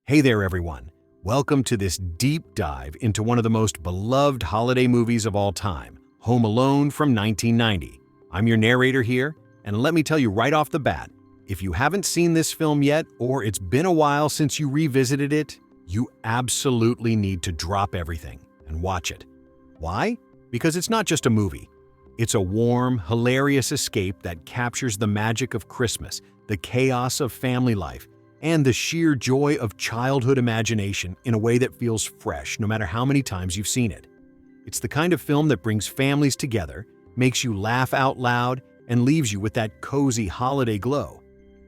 Hey there, everyone. Welcome to this deep dive into one of the most beloved holiday movies of all time, Home Alone from 1990. I'm your narrator here, and let me tell you right off the bat, if you haven't seen this film yet, or it's been a while since you revisited it, you absolutely need to drop everything and watch it. Why? Because it's not just a movie. It's a warm, hilarious escape that captures the magic of Christmas, the chaos of family life, and the sheer joy of childhood imagination in a way that feels fresh no matter how many times you've seen it. It's the kind of film that brings families together, makes you laugh out loud, and leaves you with that cozy holiday glow.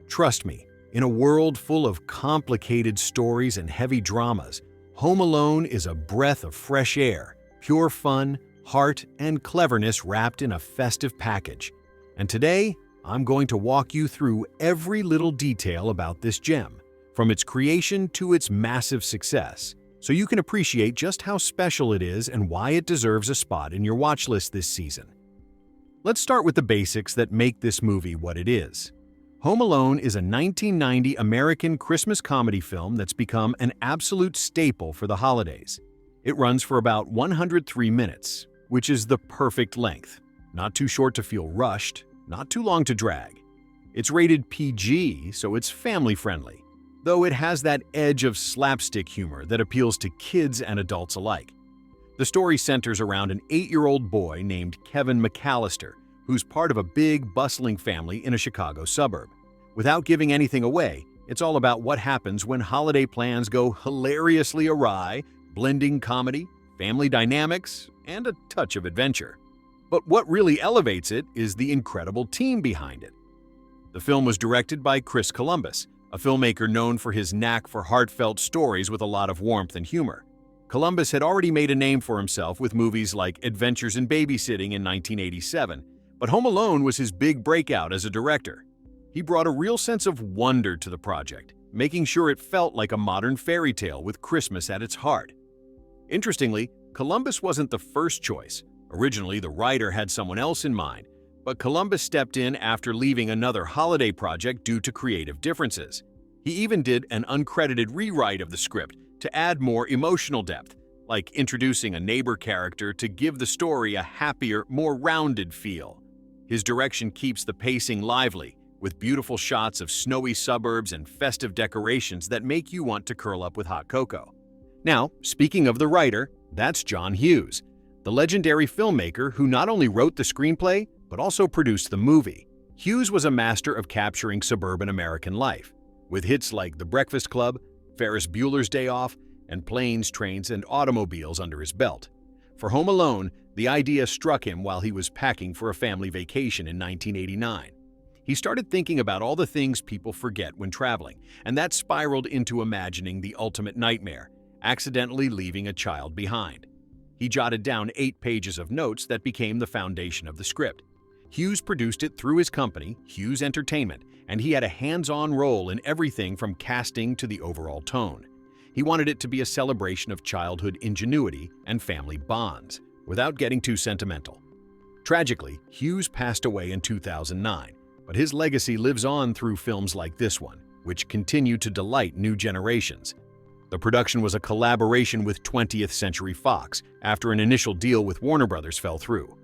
Trust me, in a world full of complicated stories and heavy dramas, Home Alone is a breath of fresh air, pure fun, heart, and cleverness wrapped in a festive package. And today, I'm going to walk you through every little detail about this gem, from its creation to its massive success, so you can appreciate just how special it is and why it deserves a spot in your watch list this season. Let's start with the basics that make this movie what it is. Home Alone is a 1990 American Christmas comedy film that's become an absolute staple for the holidays. It runs for about 103 minutes, which is the perfect length. Not too short to feel rushed, not too long to drag. It's rated PG, so it's family-friendly, though it has that edge of slapstick humor that appeals to kids and adults alike. The story centers around an 8-year-old boy named Kevin McAllister, who's part of a big, bustling family in a Chicago suburb. Without giving anything away, it's all about what happens when holiday plans go hilariously awry, blending comedy, family dynamics, and a touch of adventure. But what really elevates it is the incredible team behind it. The film was directed by Chris Columbus, a filmmaker known for his knack for heartfelt stories with a lot of warmth and humor. Columbus had already made a name for himself with movies like Adventures in Babysitting in 1987, but Home Alone was his big breakout as a director. He brought a real sense of wonder to the project, making sure it felt like a modern fairy tale with Christmas at its heart. Interestingly, Columbus wasn't the first choice. Originally, the writer had someone else in mind, but Columbus stepped in after leaving another holiday project due to creative differences. He even did an uncredited rewrite of the script to add more emotional depth, like introducing a neighbor character to give the story a happier, more rounded feel. His direction keeps the pacing lively, with beautiful shots of snowy suburbs and festive decorations that make you want to curl up with hot cocoa. Now, speaking of the writer, that's John Hughes, the legendary filmmaker who not only wrote the screenplay, but also produced the movie. Hughes was a master of capturing suburban American life, with hits like The Breakfast Club, Ferris Bueller's Day Off, and Planes, Trains, and Automobiles under his belt. For Home Alone, the idea struck him while he was packing for a family vacation in 1989. He started thinking about all the things people forget when traveling, and that spiraled into imagining the ultimate nightmare, accidentally leaving a child behind. He jotted down 8 pages of notes that became the foundation of the script. Hughes produced it through his company, Hughes Entertainment, and he had a hands-on role in everything from casting to the overall tone. He wanted it to be a celebration of childhood ingenuity and family bonds, without getting too sentimental. Tragically, Hughes passed away in 2009, but his legacy lives on through films like this one, which continue to delight new generations. The production was a collaboration with 20th Century Fox after an initial deal with Warner Brothers fell through.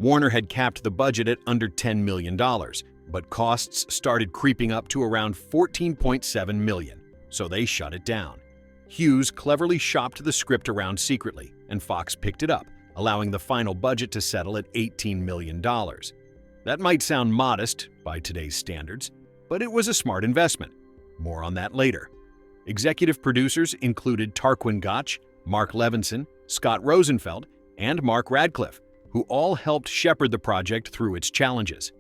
Warner had capped the budget at under $10 million, but costs started creeping up to around $14.7 million, so they shut it down. Hughes cleverly shopped the script around secretly, and Fox picked it up, allowing the final budget to settle at $18 million. That might sound modest by today's standards, but it was a smart investment. More on that later. Executive producers included Tarquin Gotch, Mark Levinson, Scott Rosenfeld, and Mark Radcliffe, who all helped shepherd the project through its challenges.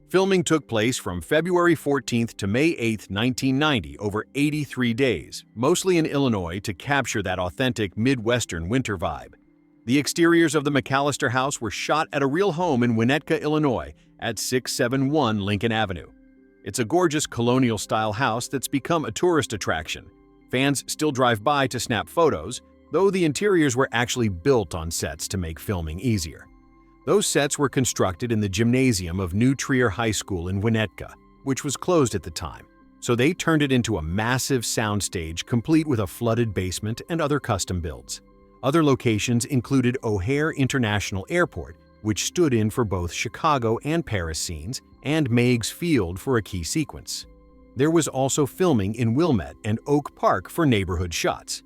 Filming took place from February 14th to May 8th, 1990, over 83 days, mostly in Illinois to capture that authentic Midwestern winter vibe. The exteriors of the McAllister house were shot at a real home in Winnetka, Illinois, at 671 Lincoln Avenue. It's a gorgeous colonial-style house that's become a tourist attraction. Fans still drive by to snap photos, though the interiors were actually built on sets to make filming easier. Those sets were constructed in the gymnasium of New Trier High School in Winnetka, which was closed at the time. so they turned it into a massive soundstage complete with a flooded basement and other custom builds. Other locations included O'Hare International Airport, which stood in for both Chicago and Paris scenes, and Meigs Field for a key sequence. There was also filming in Wilmette and Oak Park for neighborhood shots.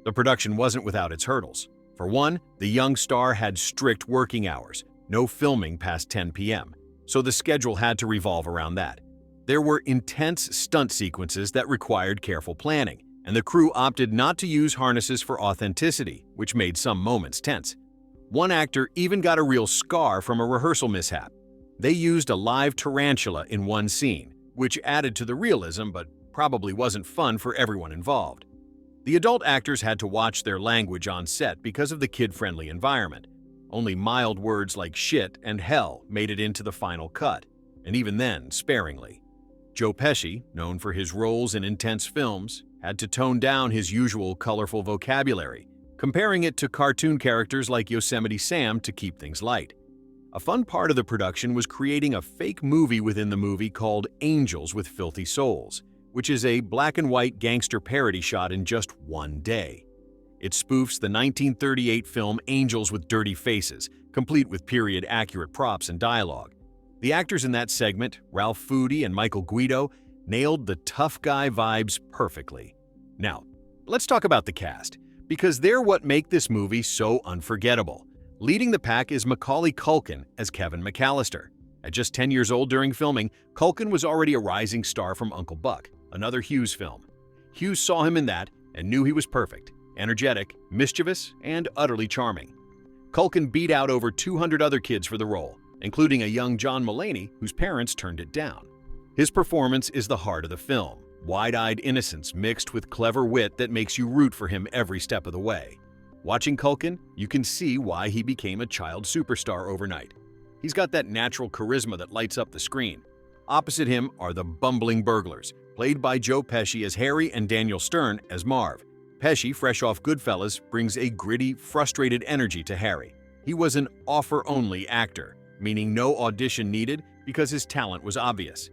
The production wasn't without its hurdles. For one, the young star had strict working hours, no filming past 10 p.m., so the schedule had to revolve around that. There were intense stunt sequences that required careful planning, and the crew opted not to use harnesses for authenticity, which made some moments tense. One actor even got a real scar from a rehearsal mishap. They used a live tarantula in one scene, which added to the realism but probably wasn't fun for everyone involved. The adult actors had to watch their language on set because of the kid-friendly environment. Only mild words like shit and hell made it into the final cut, and even then, sparingly. Joe Pesci, known for his roles in intense films, had to tone down his usual colorful vocabulary, comparing it to cartoon characters like Yosemite Sam to keep things light. A fun part of the production was creating a fake movie within the movie called Angels with Filthy Souls, which is a black-and-white gangster parody shot in just one day. It spoofs the 1938 film Angels with Dirty Faces, complete with period-accurate props and dialogue. The actors in that segment, Ralph Foodie and Michael Guido, nailed the tough guy vibes perfectly. Now, let's talk about the cast, because they're what make this movie so unforgettable. Leading the pack is Macaulay Culkin as Kevin McAllister. At just 10 years old during filming, Culkin was already a rising star from Uncle Buck, another Hughes film. Hughes saw him in that and knew he was perfect, energetic, mischievous, and utterly charming. Culkin beat out over 200 other kids for the role, including a young John Mulaney whose parents turned it down. His performance is the heart of the film, wide-eyed innocence mixed with clever wit that makes you root for him every step of the way. Watching Culkin, you can see why he became a child superstar overnight. He's got that natural charisma that lights up the screen. Opposite him are the bumbling burglars, played by Joe Pesci as Harry and Daniel Stern as Marv. Pesci, fresh off Goodfellas, brings a gritty, frustrated energy to Harry. He was an offer-only actor, meaning no audition needed because his talent was obvious.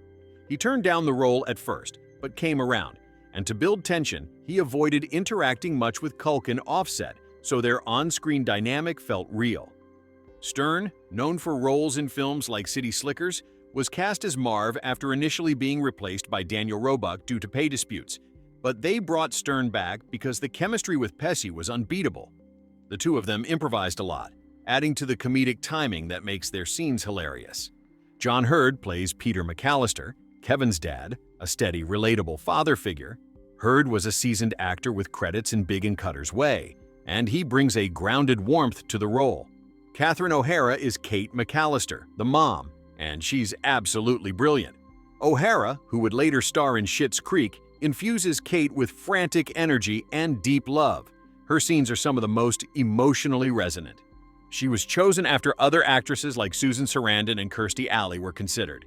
He turned down the role at first, but came around, and to build tension, he avoided interacting much with Culkin offset, so their on-screen dynamic felt real. Stern, known for roles in films like City Slickers, was cast as Marv after initially being replaced by Daniel Roebuck due to pay disputes, but they brought Stern back because the chemistry with Pesci was unbeatable. The two of them improvised a lot, adding to the comedic timing that makes their scenes hilarious. John Hurd plays Peter McAllister, Kevin's dad, a steady, relatable father figure. Hurd was a seasoned actor with credits in Big and Cutter's Way, and he brings a grounded warmth to the role. Catherine O'Hara is Kate McAllister, the mom, and she's absolutely brilliant. O'Hara, who would later star in Schitt's Creek, infuses Kate with frantic energy and deep love. Her scenes are some of the most emotionally resonant. She was chosen after other actresses like Susan Sarandon and Kirstie Alley were considered.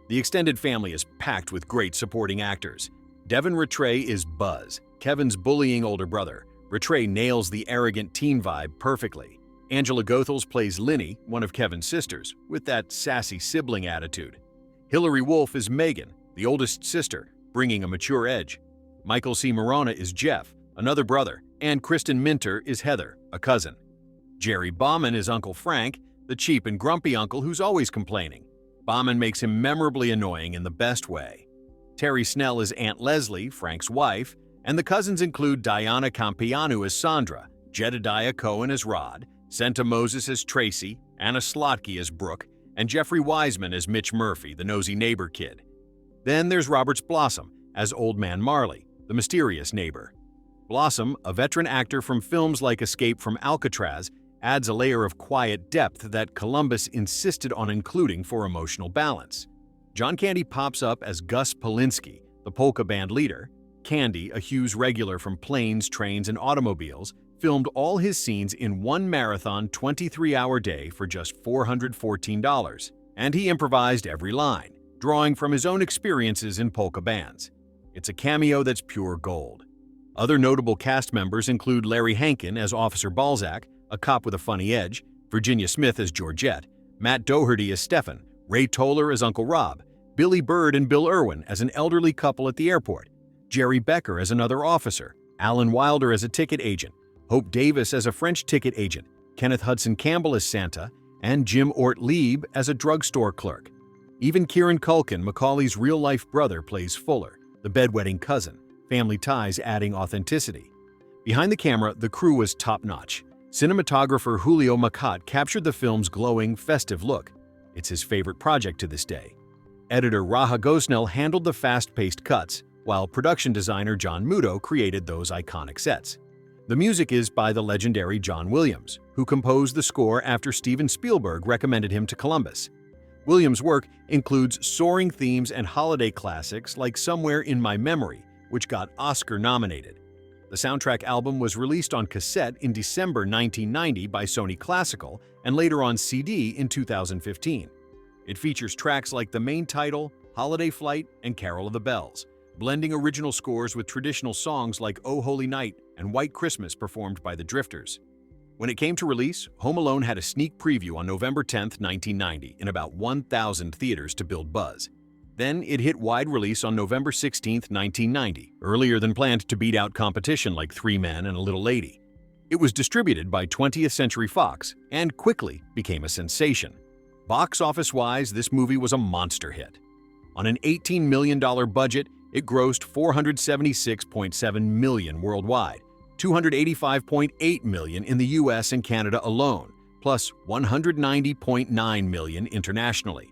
The extended family is packed with great supporting actors. Devin Rattray is Buzz, Kevin's bullying older brother. Rattray nails the arrogant teen vibe perfectly. Angela Goethals plays Linny, one of Kevin's sisters, with that sassy sibling attitude. Hilary Wolf is Megan, the oldest sister, bringing a mature edge. Michael C. Morona is Jeff, another brother, and Kristen Minter is Heather, a cousin. Jerry Bauman is Uncle Frank, the cheap and grumpy uncle who's always complaining. Bauman makes him memorably annoying in the best way. Terry Snell is Aunt Leslie, Frank's wife, and the cousins include Diana Campianu as Sandra, Jedediah Cohen as Rod, Senta Moses as Tracy, Anna Slotky as Brooke, and Jeffrey Wiseman as Mitch Murphy, the nosy neighbor kid. Then there's Roberts Blossom as Old Man Marley, the mysterious neighbor. Blossom, a veteran actor from films like Escape from Alcatraz, adds a layer of quiet depth that Columbus insisted on including for emotional balance. John Candy pops up as Gus Polinski, the polka band leader. Candy, a Hughes regular from Planes, Trains, and Automobiles, filmed all his scenes in one marathon 23-hour day for just $414, and he improvised every line, drawing from his own experiences in polka bands. It's a cameo that's pure gold. Other notable cast members include Larry Hankin as Officer Balzac, a cop with a funny edge, Virginia Smith as Georgette, Matt Doherty as Stefan, Ray Toller as Uncle Rob, Billy Bird and Bill Irwin as an elderly couple at the airport, Jerry Becker as another officer, Alan Wilder as a ticket agent, Hope Davis as a French ticket agent, Kenneth Hudson Campbell as Santa, and Jim Ortlieb as a drugstore clerk. Even Kieran Culkin, Macaulay's real-life brother, plays Fuller, the bedwetting cousin, family ties adding authenticity. Behind the camera, the crew was top-notch. Cinematographer Julio Macat captured the film's glowing, festive look. It's his favorite project to this day. Editor Raha Gosnell handled the fast-paced cuts, while production designer John Muto created those iconic sets. The music is by the legendary John Williams, who composed the score after Steven Spielberg recommended him to Columbus. Williams' work includes soaring themes and holiday classics like Somewhere in My Memory, which got Oscar-nominated. The soundtrack album was released on cassette in December 1990 by Sony Classical and later on CD in 2015. It features tracks like the main title, Holiday Flight, and Carol of the Bells, blending original scores with traditional songs like Oh Holy Night and White Christmas performed by the Drifters. When it came to release, Home Alone had a sneak preview on November 10, 1990, in about 1,000 theaters to build buzz. Then it hit wide release on November 16, 1990, earlier than planned to beat out competition like Three Men and a Little Lady. It was distributed by 20th Century Fox and quickly became a sensation. Box office-wise, this movie was a monster hit. On an $18 million budget, it grossed $476.7 million worldwide, $285.8 million in the US and Canada alone, plus $190.9 million internationally.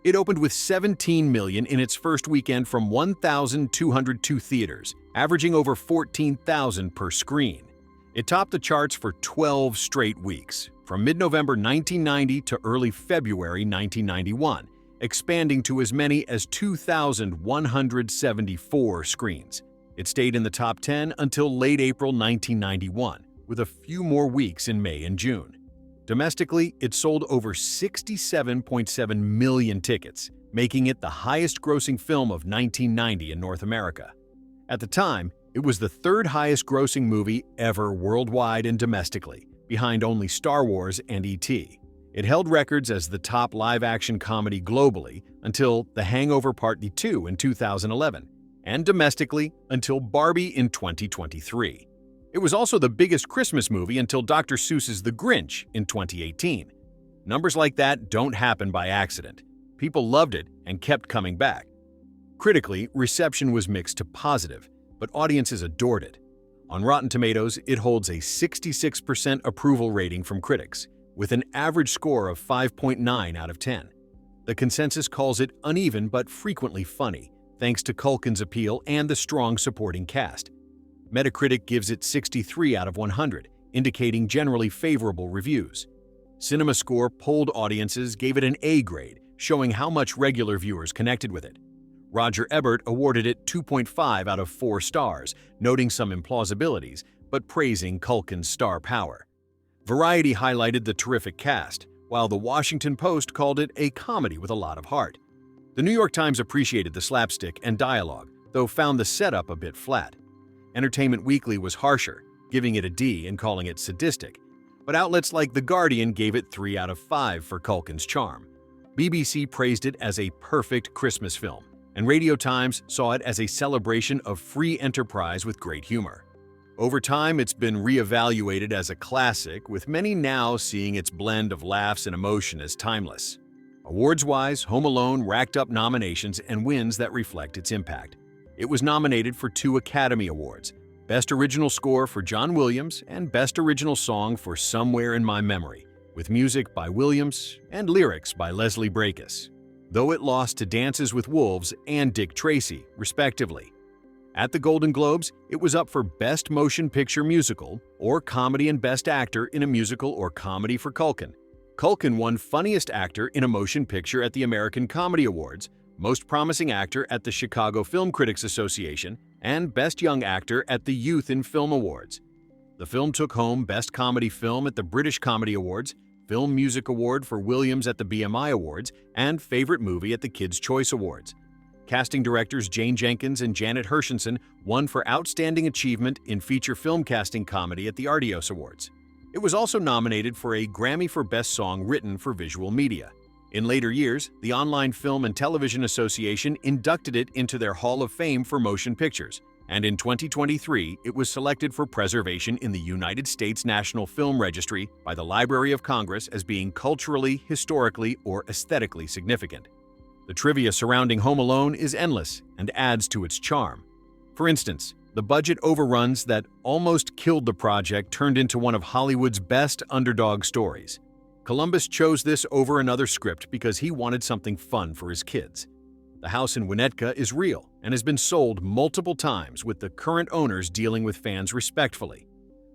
It opened with $17 million in its first weekend from 1,202 theaters, averaging over $14,000 per screen. It topped the charts for 12 straight weeks, from mid-November 1990 to early February 1991, expanding to as many as 2,174 screens. It stayed in the top 10 until late April 1991, with a few more weeks in May and June. Domestically, it sold over 67.7 million tickets, making it the highest-grossing film of 1990 in North America. At the time, it was the third highest-grossing movie ever worldwide and domestically, behind only Star Wars and E.T. It held records as the top live-action comedy globally until The Hangover Part 2 in 2011, and domestically until Barbie in 2023. It was also the biggest Christmas movie until Dr. Seuss's The Grinch in 2018. Numbers like that don't happen by accident. People loved it and kept coming back. Critically, reception was mixed to positive, but audiences adored it. On Rotten Tomatoes, it holds a 66% approval rating from critics, with an average score of 5.9 out of 10. The consensus calls it uneven but frequently funny, thanks to Culkin's appeal and the strong supporting cast. Metacritic gives it 63 out of 100, indicating generally favorable reviews. CinemaScore polled audiences gave it an A grade, showing how much regular viewers connected with it. Roger Ebert awarded it 2.5 out of 4 stars, noting some implausibilities, but praising Culkin's star power. Variety highlighted the terrific cast, while the Washington Post called it a comedy with a lot of heart. The New York Times appreciated the slapstick and dialogue, though found the setup a bit flat. Entertainment Weekly was harsher, giving it a D and calling it sadistic, but outlets like The Guardian gave it 3 out of 5 for Culkin's charm. BBC praised it as a perfect Christmas film, and Radio Times saw it as a celebration of free enterprise with great humor. Over time, it's been reevaluated as a classic, with many now seeing its blend of laughs and emotion as timeless. Awards-wise, Home Alone racked up nominations and wins that reflect its impact. It was nominated for 2 Academy Awards, Best Original Score for John Williams and Best Original Song for Somewhere in My Memory, with music by Williams and lyrics by Leslie Bricusse, though it lost to Dances with Wolves and Dick Tracy, respectively. At the Golden Globes, it was up for Best Motion Picture Musical or Comedy and Best Actor in a Musical or Comedy for Culkin. Culkin won Funniest Actor in a Motion Picture at the American Comedy Awards, Most Promising Actor at the Chicago Film Critics Association, and Best Young Actor at the Youth in Film Awards. The film took home Best Comedy Film at the British Comedy Awards, Film Music Award for Williams at the BMI Awards, and Favorite Movie at the Kids' Choice Awards. Casting directors Jane Jenkins and Janet Hershenson won for Outstanding Achievement in Feature Film Casting Comedy at the Artios Awards. It was also nominated for a Grammy for Best Song Written for Visual Media. In later years, the Online Film and Television Association inducted it into their Hall of Fame for motion pictures, and in 2023, it was selected for preservation in the United States National Film Registry by the Library of Congress as being culturally, historically, or aesthetically significant. The trivia surrounding Home Alone is endless and adds to its charm. For instance, the budget overruns that almost killed the project turned into one of Hollywood's best underdog stories. Columbus chose this over another script because he wanted something fun for his kids. The house in Winnetka is real and has been sold multiple times, with the current owners dealing with fans respectfully.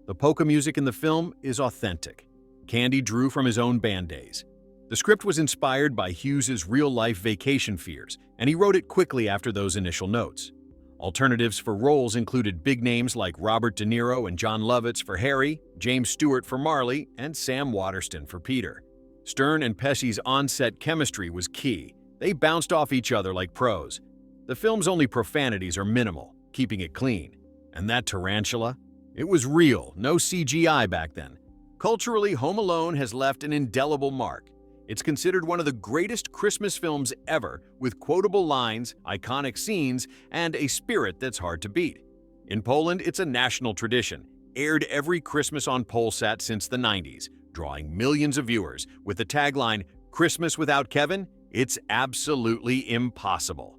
The polka music in the film is authentic. Candy drew from his own band days. The script was inspired by Hughes's real-life vacation fears, and he wrote it quickly after those initial notes. Alternatives for roles included big names like Robert De Niro and John Lovitz for Harry, James Stewart for Marley, and Sam Waterston for Peter. Stern and Pesci's on-set chemistry was key. They bounced off each other like pros. The film's only profanities are minimal, keeping it clean. And that tarantula? It was real, no CGI back then. Culturally, Home Alone has left an indelible mark. It's considered one of the greatest Christmas films ever, with quotable lines, iconic scenes, and a spirit that's hard to beat. In Poland, it's a national tradition, aired every Christmas on Polsat since the 90s, drawing millions of viewers, with the tagline, "Christmas without Kevin? It's absolutely impossible."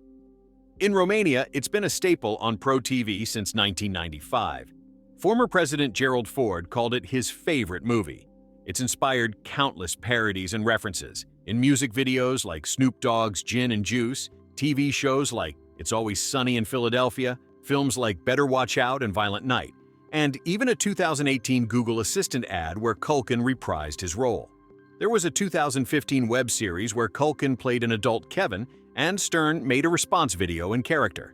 In Romania, it's been a staple on Pro TV since 1995. Former President Gerald Ford called it his favorite movie. It's inspired countless parodies and references in music videos like Snoop Dogg's Gin and Juice, TV shows like It's Always Sunny in Philadelphia, films like Better Watch Out and Violent Night, and even a 2018 Google Assistant ad where Culkin reprised his role. There was a 2015 web series where Culkin played an adult Kevin, and Stern made a response video in character.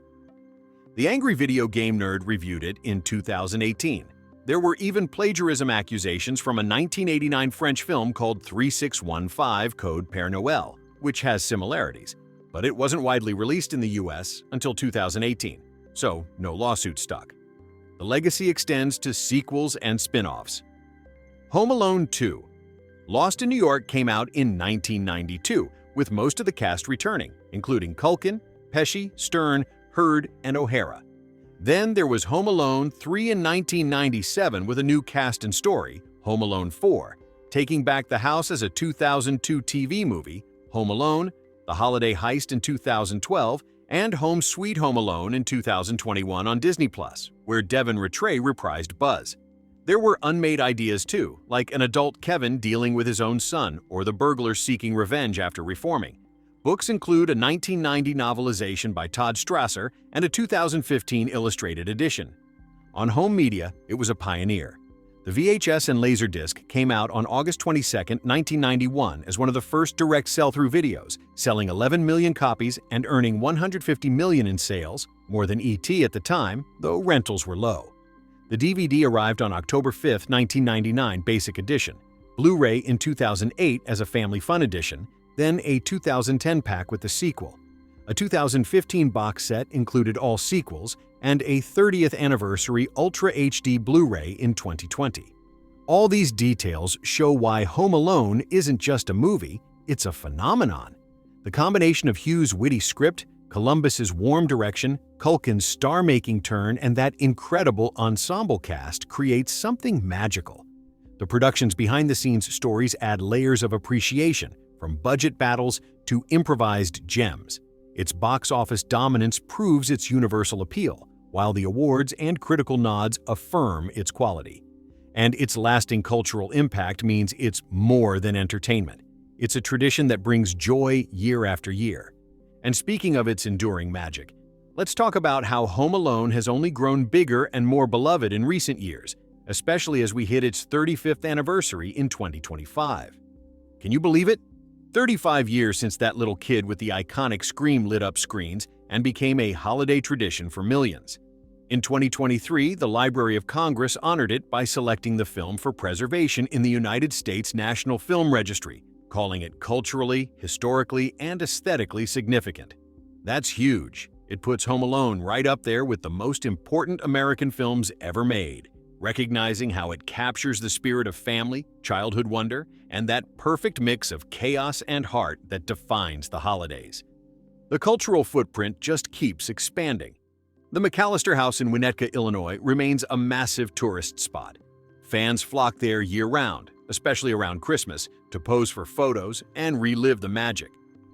The Angry Video Game Nerd reviewed it in 2018. There were even plagiarism accusations from a 1989 French film called 3615 Code Père Noël, which has similarities, but it wasn't widely released in the US until 2018, so no lawsuit stuck. The legacy extends to sequels and spin-offs. Home Alone 2. Lost in New York came out in 1992, with most of the cast returning, including Culkin, Pesci, Stern, Hurd, and O'Hara. Then there was Home Alone 3 in 1997 with a new cast and story, Home Alone 4, taking back the house as a 2002 TV movie, Home Alone, The Holiday Heist in 2012, and Home Sweet Home Alone in 2021 on Disney+, where Devin Rattray reprised Buzz. There were unmade ideas too, like an adult Kevin dealing with his own son or the burglar seeking revenge after reforming. Books include a 1990 novelization by Todd Strasser and a 2015 illustrated edition. On home media, it was a pioneer. The VHS and Laserdisc came out on August 22, 1991 as one of the first direct sell-through videos, selling 11 million copies and earning $150 million in sales, more than E.T. at the time, though rentals were low. The DVD arrived on October 5, 1999 Basic Edition, Blu-ray in 2008 as a Family Fun Edition, then a 2010 pack with the sequel. A 2015 box set included all sequels, and a 30th anniversary Ultra HD Blu-ray in 2020. All these details show why Home Alone isn't just a movie, it's a phenomenon. The combination of Hughes' witty script, Columbus's warm direction, Culkin's star-making turn, and that incredible ensemble cast creates something magical. The production's behind-the-scenes stories add layers of appreciation, from budget battles to improvised gems. Its box office dominance proves its universal appeal, while the awards and critical nods affirm its quality. And its lasting cultural impact means it's more than entertainment. It's a tradition that brings joy year after year. And speaking of its enduring magic, let's talk about how Home Alone has only grown bigger and more beloved in recent years, especially as we hit its 35th anniversary in 2025. Can you believe it? 35 years since that little kid with the iconic Scream lit up screens and became a holiday tradition for millions. In 2023, the Library of Congress honored it by selecting the film for preservation in the United States National Film Registry, calling it culturally, historically, and aesthetically significant. That's huge. It puts Home Alone right up there with the most important American films ever made. recognizing how it captures the spirit of family, childhood wonder, and that perfect mix of chaos and heart that defines the holidays. The cultural footprint just keeps expanding. The McAllister House in Winnetka, Illinois, remains a massive tourist spot. Fans flock there year-round, especially around Christmas, to pose for photos and relive the magic.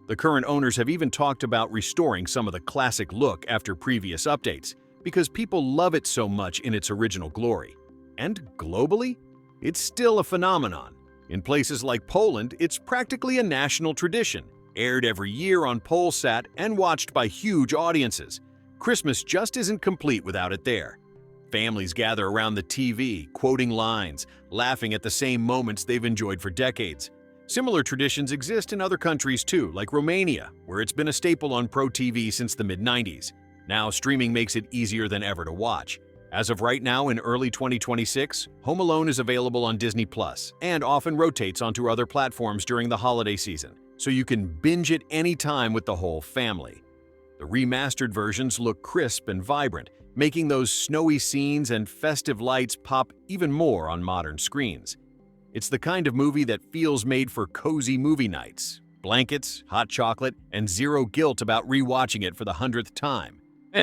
The current owners have even talked about restoring some of the classic look after previous updates, because people love it so much in its original glory. And globally, it's still a phenomenon. In places like Poland, it's practically a national tradition, aired every year on Polsat and watched by huge audiences. Christmas just isn't complete without it there. Families gather around the TV, quoting lines, laughing at the same moments they've enjoyed for decades. Similar traditions exist in other countries too, like Romania, where it's been a staple on Pro TV since the mid-90s. Now, streaming makes it easier than ever to watch. As of right now, in early 2026, Home Alone is available on Disney Plus and often rotates onto other platforms during the holiday season, so you can binge it anytime with the whole family. The remastered versions look crisp and vibrant, making those snowy scenes and festive lights pop even more on modern screens. It's the kind of movie that feels made for cozy movie nights, blankets, hot chocolate, and zero guilt about rewatching it for the 100th time.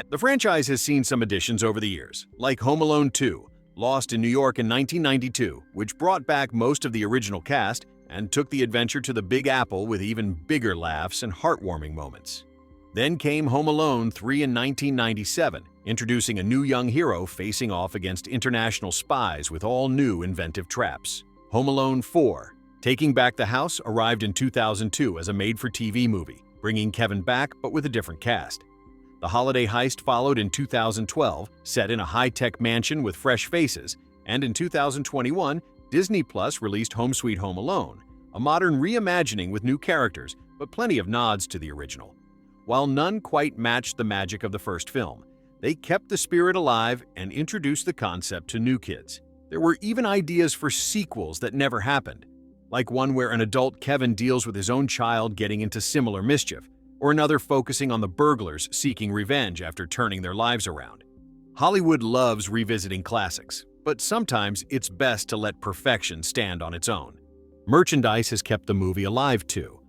The franchise has seen some additions over the years, like Home Alone 2, Lost in New York in 1992, which brought back most of the original cast and took the adventure to the Big Apple with even bigger laughs and heartwarming moments. Then came Home Alone 3 in 1997, introducing a new young hero facing off against international spies with all new inventive traps. Home Alone 4, Taking Back the House, arrived in 2002 as a made-for-TV movie, bringing Kevin back but with a different cast. The holiday heist followed in 2012, set in a high-tech mansion with fresh faces, and in 2021, Disney Plus released Home Sweet Home Alone, a modern reimagining with new characters, but plenty of nods to the original. While none quite matched the magic of the first film, they kept the spirit alive and introduced the concept to new kids. There were even ideas for sequels that never happened, like one where an adult Kevin deals with his own child getting into similar mischief, or another focusing on the burglars seeking revenge after turning their lives around. Hollywood loves revisiting classics, but sometimes it's best to let perfection stand on its own. Merchandise has kept the movie alive too.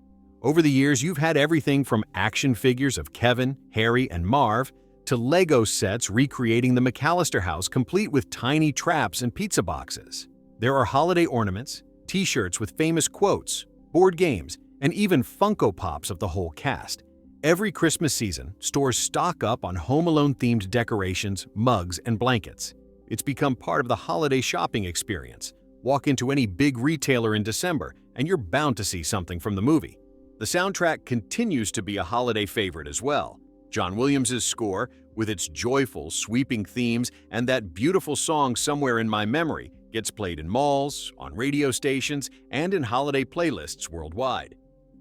Over the years, you've had everything from action figures of Kevin, Harry, and Marv to Lego sets recreating the McAllister house complete with tiny traps and pizza boxes. There are holiday ornaments, t-shirts with famous quotes, board games, and even Funko Pops of the whole cast. Every Christmas season, stores stock up on Home Alone-themed decorations, mugs, and blankets. It's become part of the holiday shopping experience. Walk into any big retailer in December, and you're bound to see something from the movie. The soundtrack continues to be a holiday favorite as well. John Williams' score, with its joyful, sweeping themes and that beautiful song Somewhere in My Memory, gets played in malls, on radio stations, and in holiday playlists worldwide.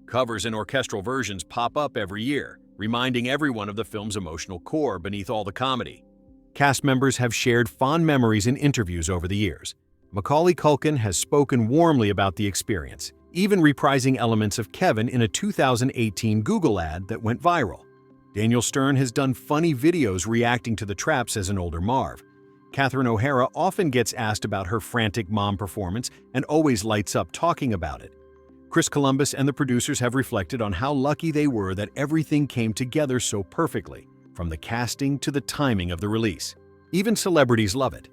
Covers and orchestral versions pop up every year, reminding everyone of the film's emotional core beneath all the comedy. Cast members have shared fond memories in interviews over the years. Macaulay Culkin has spoken warmly about the experience, even reprising elements of Kevin in a 2018 Google ad that went viral. Daniel Stern has done funny videos reacting to the traps as an older Marv. Catherine O'Hara often gets asked about her frantic mom performance and always lights up talking about it. Chris Columbus and the producers have reflected on how lucky they were that everything came together so perfectly, from the casting to the timing of the release. Even celebrities love it.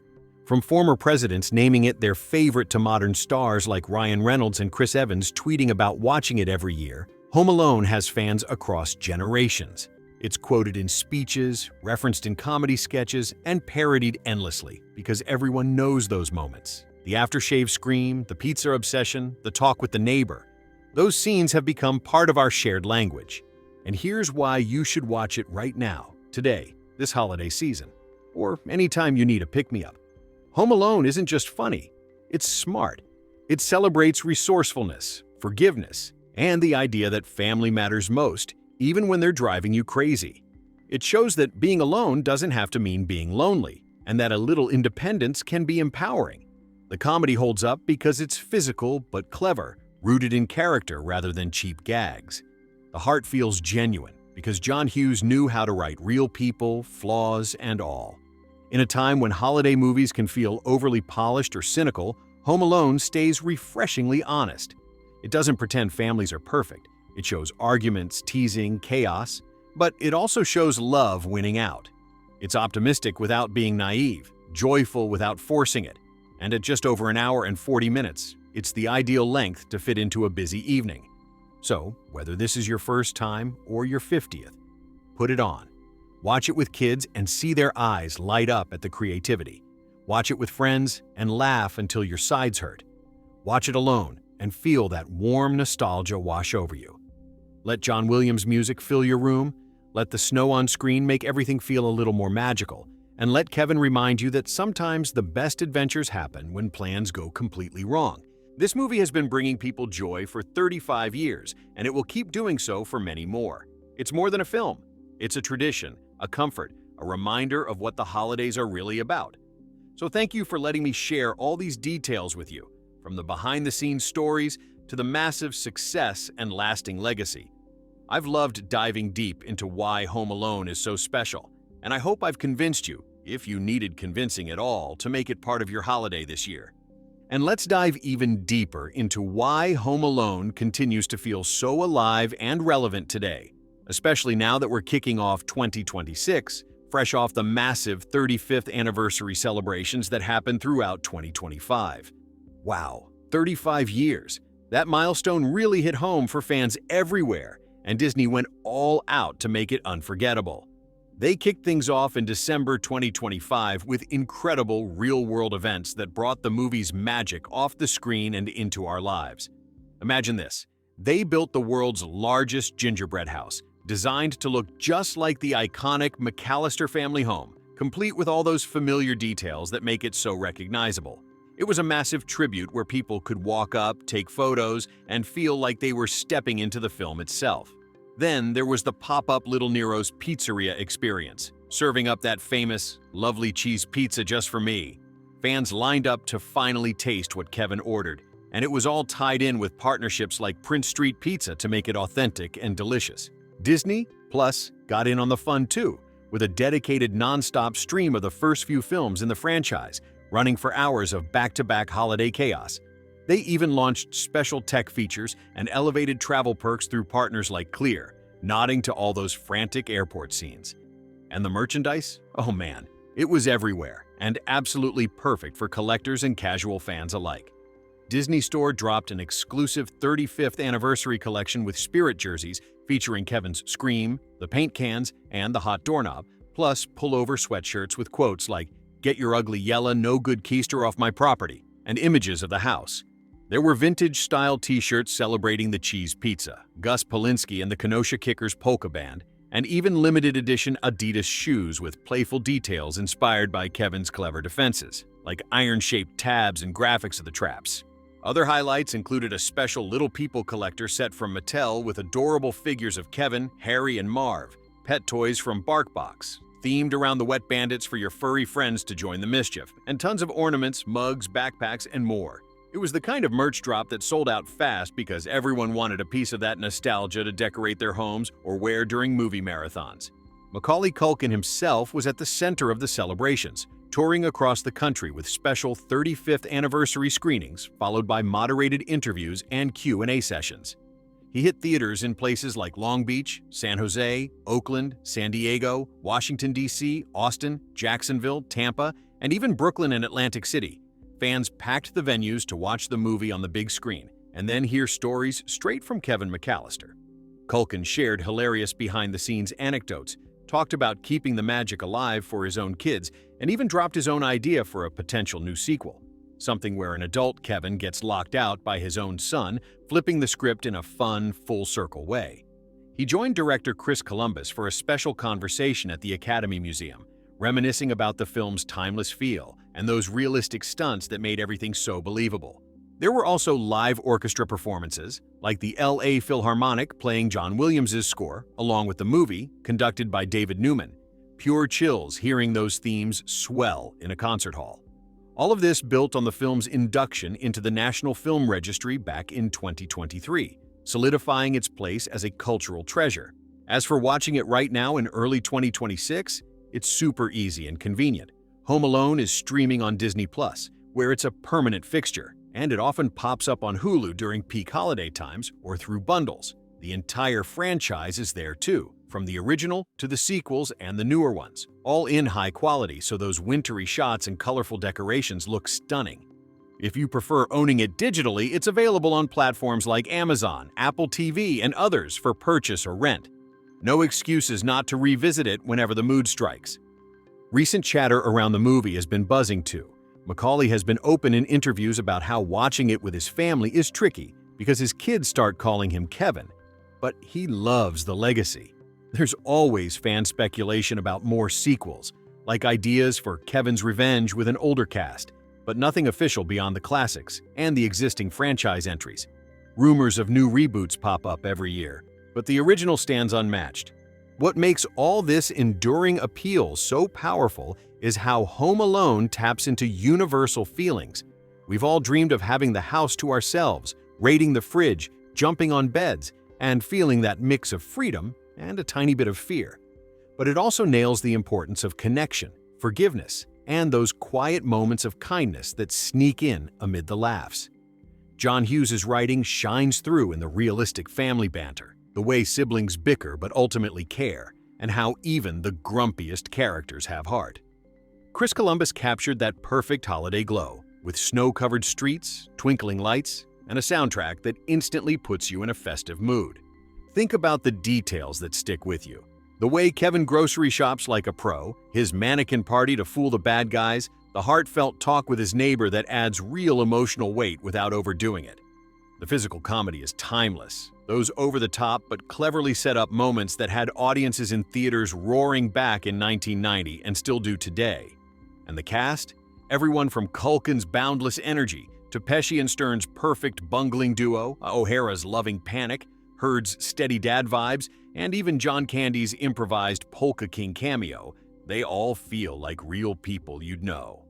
From former presidents naming it their favorite to modern stars like Ryan Reynolds and Chris Evans tweeting about watching it every year, Home Alone has fans across generations. It's quoted in speeches, referenced in comedy sketches, and parodied endlessly because everyone knows those moments. The aftershave scream, the pizza obsession, the talk with the neighbor. Those scenes have become part of our shared language. And here's why you should watch it right now, today, this holiday season, or anytime you need a pick-me-up. Home Alone isn't just funny, it's smart. It celebrates resourcefulness, forgiveness, and the idea that family matters most, even when they're driving you crazy. It shows that being alone doesn't have to mean being lonely, and that a little independence can be empowering. The comedy holds up because it's physical but clever, rooted in character rather than cheap gags. The heart feels genuine because John Hughes knew how to write real people, flaws, and all. In a time when holiday movies can feel overly polished or cynical, Home Alone stays refreshingly honest. It doesn't pretend families are perfect. It shows arguments, teasing, chaos, but it also shows love winning out. It's optimistic without being naive, joyful without forcing it, and at just over an hour and 40 minutes, it's the ideal length to fit into a busy evening. So, whether this is your first time or your 50th, put it on. Watch it with kids and see their eyes light up at the creativity. Watch it with friends and laugh until your sides hurt. Watch it alone and feel that warm nostalgia wash over you. Let John Williams' music fill your room, let the snow on screen make everything feel a little more magical, and let Kevin remind you that sometimes the best adventures happen when plans go completely wrong. This movie has been bringing people joy for 35 years, and it will keep doing so for many more. It's more than a film. It's a tradition, a comfort, a reminder of what the holidays are really about. So thank you for letting me share all these details with you, from the behind-the-scenes stories to the massive success and lasting legacy. I've loved diving deep into why Home Alone is so special, and I hope I've convinced you, if you needed convincing at all, to make it part of your holiday this year. And let's dive even deeper into why Home Alone continues to feel so alive and relevant today, especially now that we're kicking off 2026, fresh off the massive 35th anniversary celebrations that happened throughout 2025. Wow, 35 years! That milestone really hit home for fans everywhere, and Disney went all out to make it unforgettable. They kicked things off in December 2025 with incredible real-world events that brought the movie's magic off the screen and into our lives. Imagine this. They built the world's largest gingerbread house, designed to look just like the iconic McAllister family home, complete with all those familiar details that make it so recognizable. It was a massive tribute where people could walk up, take photos, and feel like they were stepping into the film itself. Then there was the pop-up Little Nero's Pizzeria experience, serving up that famous, lovely cheese pizza just for me. Fans lined up to finally taste what Kevin ordered, and it was all tied in with partnerships like Prince Street Pizza to make it authentic and delicious. Disney Plus got in on the fun too, with a dedicated non-stop stream of the first few films in the franchise, running for hours of back-to-back holiday chaos. They even launched special tech features and elevated travel perks through partners like Clear, nodding to all those frantic airport scenes. And the merchandise? Oh man, it was everywhere, and absolutely perfect for collectors and casual fans alike. Disney Store dropped an exclusive 35th anniversary collection with Spirit jerseys featuring Kevin's Scream, the paint cans, and the hot doorknob, plus pullover sweatshirts with quotes like, "Get your ugly yella no good keister off my property," and images of the house. There were vintage-style t-shirts celebrating the cheese pizza, Gus Polinski and the Kenosha Kickers polka band, and even limited-edition Adidas shoes with playful details inspired by Kevin's clever defenses, like iron-shaped tabs and graphics of the traps. Other highlights included a special Little People collector set from Mattel with adorable figures of Kevin, Harry, and Marv, pet toys from BarkBox, themed around the wet bandits for your furry friends to join the mischief, and tons of ornaments, mugs, backpacks, and more. It was the kind of merch drop that sold out fast because everyone wanted a piece of that nostalgia to decorate their homes or wear during movie marathons. Macaulay Culkin himself was at the center of the celebrations, touring across the country with special 35th anniversary screenings, followed by moderated interviews and Q&A sessions. He hit theaters in places like Long Beach, San Jose, Oakland, San Diego, Washington, D.C., Austin, Jacksonville, Tampa, and even Brooklyn and Atlantic City. Fans packed the venues to watch the movie on the big screen and then hear stories straight from Kevin McAllister. Culkin shared hilarious behind-the-scenes anecdotes, talked about keeping the magic alive for his own kids, and even dropped his own idea for a potential new sequel, something where an adult Kevin gets locked out by his own son, flipping the script in a fun, full-circle way. He joined director Chris Columbus for a special conversation at the Academy Museum, reminiscing about the film's timeless feel and those realistic stunts that made everything so believable. There were also live orchestra performances, like the L.A. Philharmonic playing John Williams' score, along with the movie, conducted by David Newman. Pure chills hearing those themes swell in a concert hall. All of this built on the film's induction into the National Film Registry back in 2023, solidifying its place as a cultural treasure. As for watching it right now in early 2026, it's super easy and convenient. Home Alone is streaming on Disney+, where it's a permanent fixture, and it often pops up on Hulu during peak holiday times or through bundles. The entire franchise is there too, from the original to the sequels and the newer ones, all in high quality so those wintry shots and colorful decorations look stunning. If you prefer owning it digitally, it's available on platforms like Amazon, Apple TV, and others for purchase or rent. No excuses not to revisit it whenever the mood strikes. Recent chatter around the movie has been buzzing too. Macaulay has been open in interviews about how watching it with his family is tricky because his kids start calling him Kevin. But he loves the legacy. There's always fan speculation about more sequels, like ideas for Kevin's Revenge with an older cast, but nothing official beyond the classics and the existing franchise entries. Rumors of new reboots pop up every year, but the original stands unmatched. What makes all this enduring appeal so powerful is how Home Alone taps into universal feelings. We've all dreamed of having the house to ourselves, raiding the fridge, jumping on beds, and feeling that mix of freedom and a tiny bit of fear. But it also nails the importance of connection, forgiveness, and those quiet moments of kindness that sneak in amid the laughs. John Hughes' writing shines through in the realistic family banter, the way siblings bicker but ultimately care, and how even the grumpiest characters have heart. Chris Columbus captured that perfect holiday glow, with snow-covered streets, twinkling lights, and a soundtrack that instantly puts you in a festive mood. Think about the details that stick with you. The way Kevin grocery shops like a pro, his mannequin party to fool the bad guys, the heartfelt talk with his neighbor that adds real emotional weight without overdoing it. The physical comedy is timeless. Those over-the-top but cleverly set up moments that had audiences in theaters roaring back in 1990 and still do today. And the cast? Everyone from Culkin's boundless energy to Pesci and Stern's perfect bungling duo, O'Hara's loving panic, Hurd's steady dad vibes, and even John Candy's improvised Polka King cameo, they all feel like real people you'd know.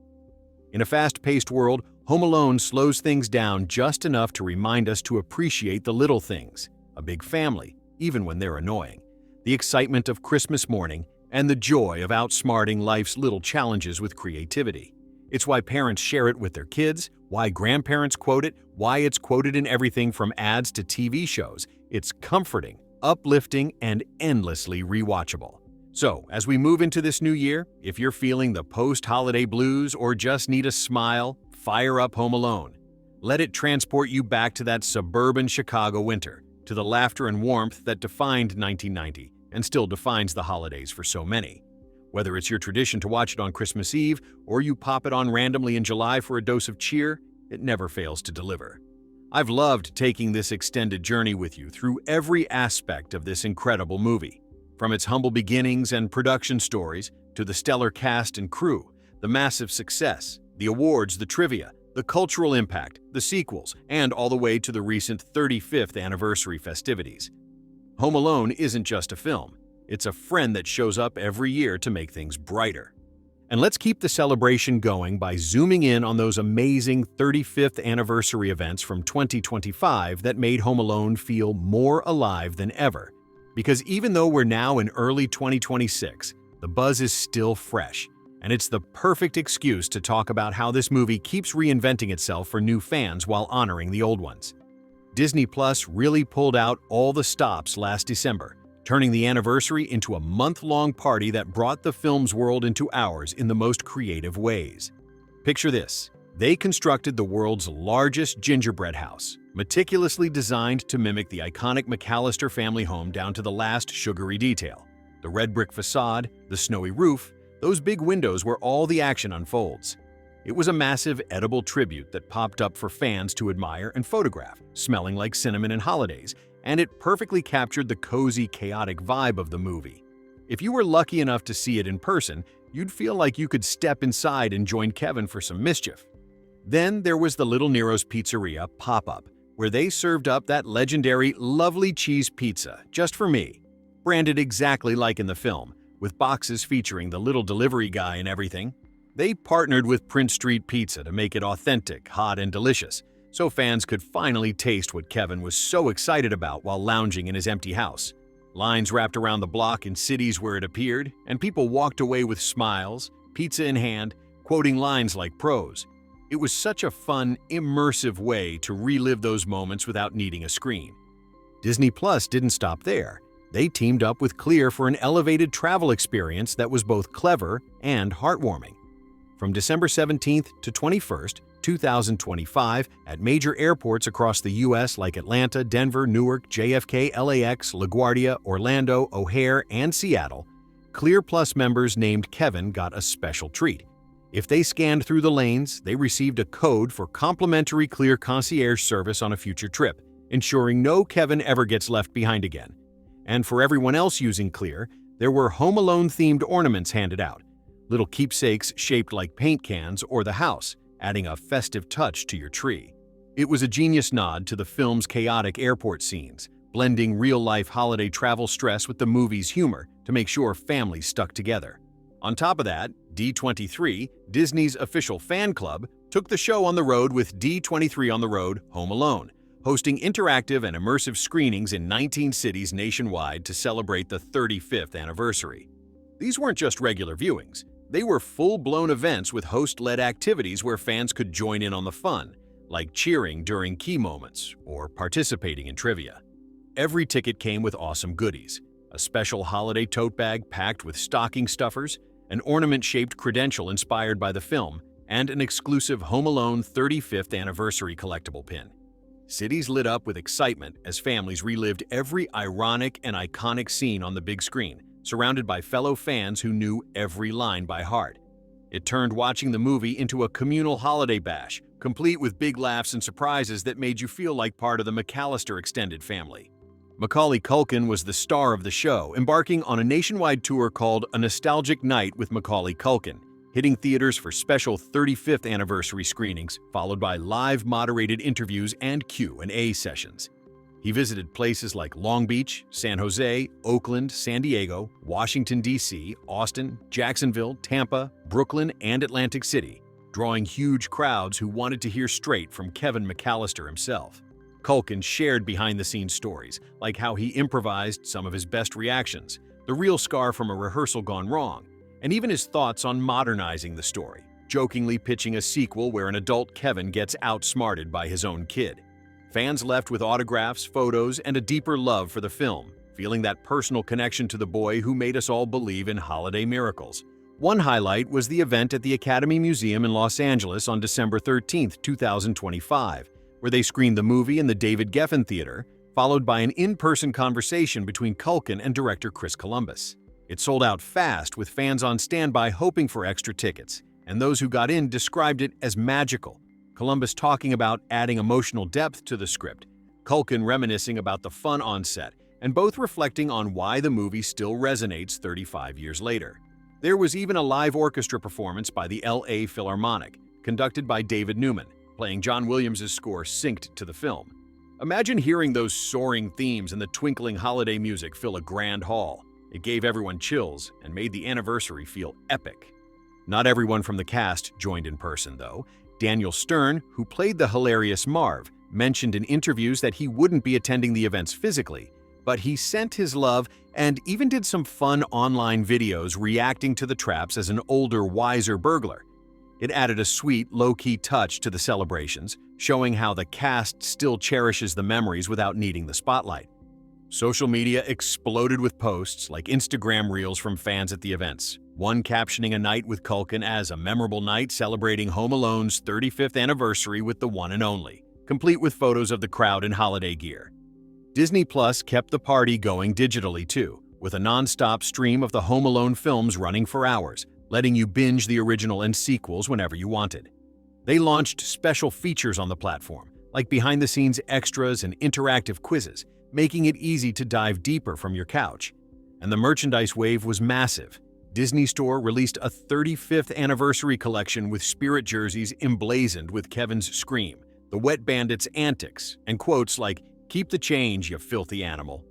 In a fast-paced world, Home Alone slows things down just enough to remind us to appreciate the little things, a big family, even when they're annoying, the excitement of Christmas morning, and the joy of outsmarting life's little challenges with creativity. It's why parents share it with their kids, why grandparents quote it, why it's quoted in everything from ads to TV shows. It's comforting, uplifting, and endlessly rewatchable. So, as we move into this new year, if you're feeling the post-holiday blues or just need a smile, fire up Home Alone. Let it transport you back to that suburban Chicago winter, to the laughter and warmth that defined 1990 and still defines the holidays for so many. Whether it's your tradition to watch it on Christmas Eve or you pop it on randomly in July for a dose of cheer, it never fails to deliver. I've loved taking this extended journey with you through every aspect of this incredible movie. From its humble beginnings and production stories to the stellar cast and crew, the massive success, the awards, the trivia, the cultural impact, the sequels, and all the way to the recent 35th anniversary festivities. Home Alone isn't just a film. It's a friend that shows up every year to make things brighter. And let's keep the celebration going by zooming in on those amazing 35th anniversary events from 2025 that made Home Alone feel more alive than ever. Because even though we're now in early 2026, the buzz is still fresh, and it's the perfect excuse to talk about how this movie keeps reinventing itself for new fans while honoring the old ones. Disney Plus really pulled out all the stops last December, turning the anniversary into a month-long party that brought the film's world into ours in the most creative ways. Picture this. They constructed the world's largest gingerbread house, meticulously designed to mimic the iconic McAllister family home down to the last sugary detail. The red brick facade, the snowy roof, those big windows where all the action unfolds. It was a massive edible tribute that popped up for fans to admire and photograph, smelling like cinnamon and holidays, and it perfectly captured the cozy, chaotic vibe of the movie. If you were lucky enough to see it in person, you'd feel like you could step inside and join Kevin for some mischief. Then there was the Little Nero's Pizzeria pop-up, where they served up that legendary lovely cheese pizza just for me, branded exactly like in the film, with boxes featuring the little delivery guy and everything. They partnered with Prince Street Pizza to make it authentic, hot, and delicious, so fans could finally taste what Kevin was so excited about while lounging in his empty house. Lines wrapped around the block in cities where it appeared, and people walked away with smiles, pizza in hand, quoting lines like pros. It was such a fun, immersive way to relive those moments without needing a screen. Disney Plus didn't stop there. They teamed up with Clear for an elevated travel experience that was both clever and heartwarming. From December 17th to 21st, 2025, at major airports across the U.S. like Atlanta, Denver, Newark, JFK, LAX, LaGuardia, Orlando, O'Hare, and Seattle, Clear Plus members named Kevin got a special treat. If they scanned through the lanes, they received a code for complimentary Clear concierge service on a future trip, ensuring no Kevin ever gets left behind again. And for everyone else using Clear, there were Home Alone-themed ornaments handed out, little keepsakes shaped like paint cans or the house, adding a festive touch to your tree. It was a genius nod to the film's chaotic airport scenes, blending real-life holiday travel stress with the movie's humor to make sure families stuck together. On top of that, D23, Disney's official fan club, took the show on the road with D23 on the Road, Home Alone, hosting interactive and immersive screenings in 19 cities nationwide to celebrate the 35th anniversary. These weren't just regular viewings. They were full-blown events with host-led activities where fans could join in on the fun, like cheering during key moments or participating in trivia. Every ticket came with awesome goodies: a special holiday tote bag packed with stocking stuffers, an ornament-shaped credential inspired by the film, and an exclusive Home Alone 35th Anniversary collectible pin. Cities lit up with excitement as families relived every ironic and iconic scene on the big screen, surrounded by fellow fans who knew every line by heart. It turned watching the movie into a communal holiday bash, complete with big laughs and surprises that made you feel like part of the McAllister extended family. Macaulay Culkin was the star of the show, embarking on a nationwide tour called A Nostalgic Night with Macaulay Culkin, hitting theaters for special 35th anniversary screenings, followed by live moderated interviews and Q&A sessions. He visited places like Long Beach, San Jose, Oakland, San Diego, Washington, D.C., Austin, Jacksonville, Tampa, Brooklyn, and Atlantic City, drawing huge crowds who wanted to hear straight from Kevin McAllister himself. Culkin shared behind-the-scenes stories, like how he improvised some of his best reactions, the real scar from a rehearsal gone wrong, and even his thoughts on modernizing the story, jokingly pitching a sequel where an adult Kevin gets outsmarted by his own kid. Fans left with autographs, photos, and a deeper love for the film, feeling that personal connection to the boy who made us all believe in holiday miracles. One highlight was the event at the Academy Museum in Los Angeles on December 13, 2025, where they screened the movie in the David Geffen Theater, followed by an in-person conversation between Culkin and director Chris Columbus. It sold out fast, with fans on standby hoping for extra tickets, and those who got in described it as magical. Columbus talking about adding emotional depth to the script, Culkin reminiscing about the fun on set, and both reflecting on why the movie still resonates 35 years later. There was even a live orchestra performance by the L.A. Philharmonic, conducted by David Newman, playing John Williams' score synced to the film. Imagine hearing those soaring themes and the twinkling holiday music fill a grand hall. It gave everyone chills and made the anniversary feel epic. Not everyone from the cast joined in person, though. Daniel Stern, who played the hilarious Marv, mentioned in interviews that he wouldn't be attending the events physically, but he sent his love and even did some fun online videos reacting to the traps as an older, wiser burglar. It added a sweet, low-key touch to the celebrations, showing how the cast still cherishes the memories without needing the spotlight. Social media exploded with posts like Instagram reels from fans at the events, one captioning a night with Culkin as a memorable night celebrating Home Alone's 35th anniversary with the one and only, complete with photos of the crowd in holiday gear. Disney Plus kept the party going digitally too, with a non-stop stream of the Home Alone films running for hours, letting you binge the original and sequels whenever you wanted. They launched special features on the platform, like behind-the-scenes extras and interactive quizzes, making it easy to dive deeper from your couch. And the merchandise wave was massive. Disney Store released a 35th anniversary collection with Spirit jerseys emblazoned with Kevin's scream, the Wet Bandits' antics, and quotes like, "Keep the change, you filthy animal."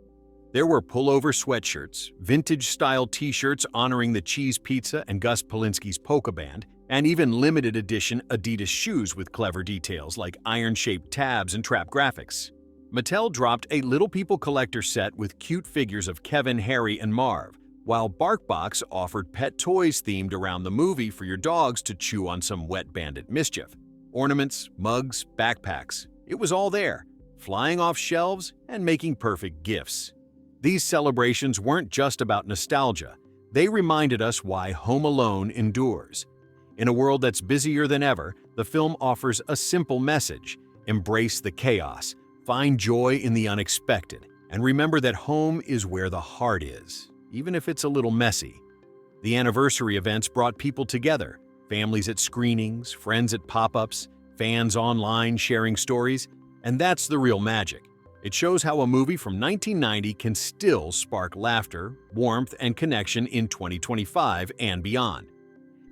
There were pullover sweatshirts, vintage-style t-shirts honoring the cheese pizza and Gus Polinski's polka band, and even limited edition Adidas shoes with clever details like iron-shaped tabs and trap graphics. Mattel dropped a Little People collector set with cute figures of Kevin, Harry, and Marv, while BarkBox offered pet toys themed around the movie for your dogs to chew on some wet bandit mischief. Ornaments, mugs, backpacks, it was all there, flying off shelves and making perfect gifts. These celebrations weren't just about nostalgia, they reminded us why Home Alone endures. In a world that's busier than ever, the film offers a simple message: embrace the chaos, find joy in the unexpected, and remember that home is where the heart is, even if it's a little messy. The anniversary events brought people together, families at screenings, friends at pop-ups, fans online sharing stories, and that's the real magic. It shows how a movie from 1990 can still spark laughter, warmth, and connection in 2025 and beyond.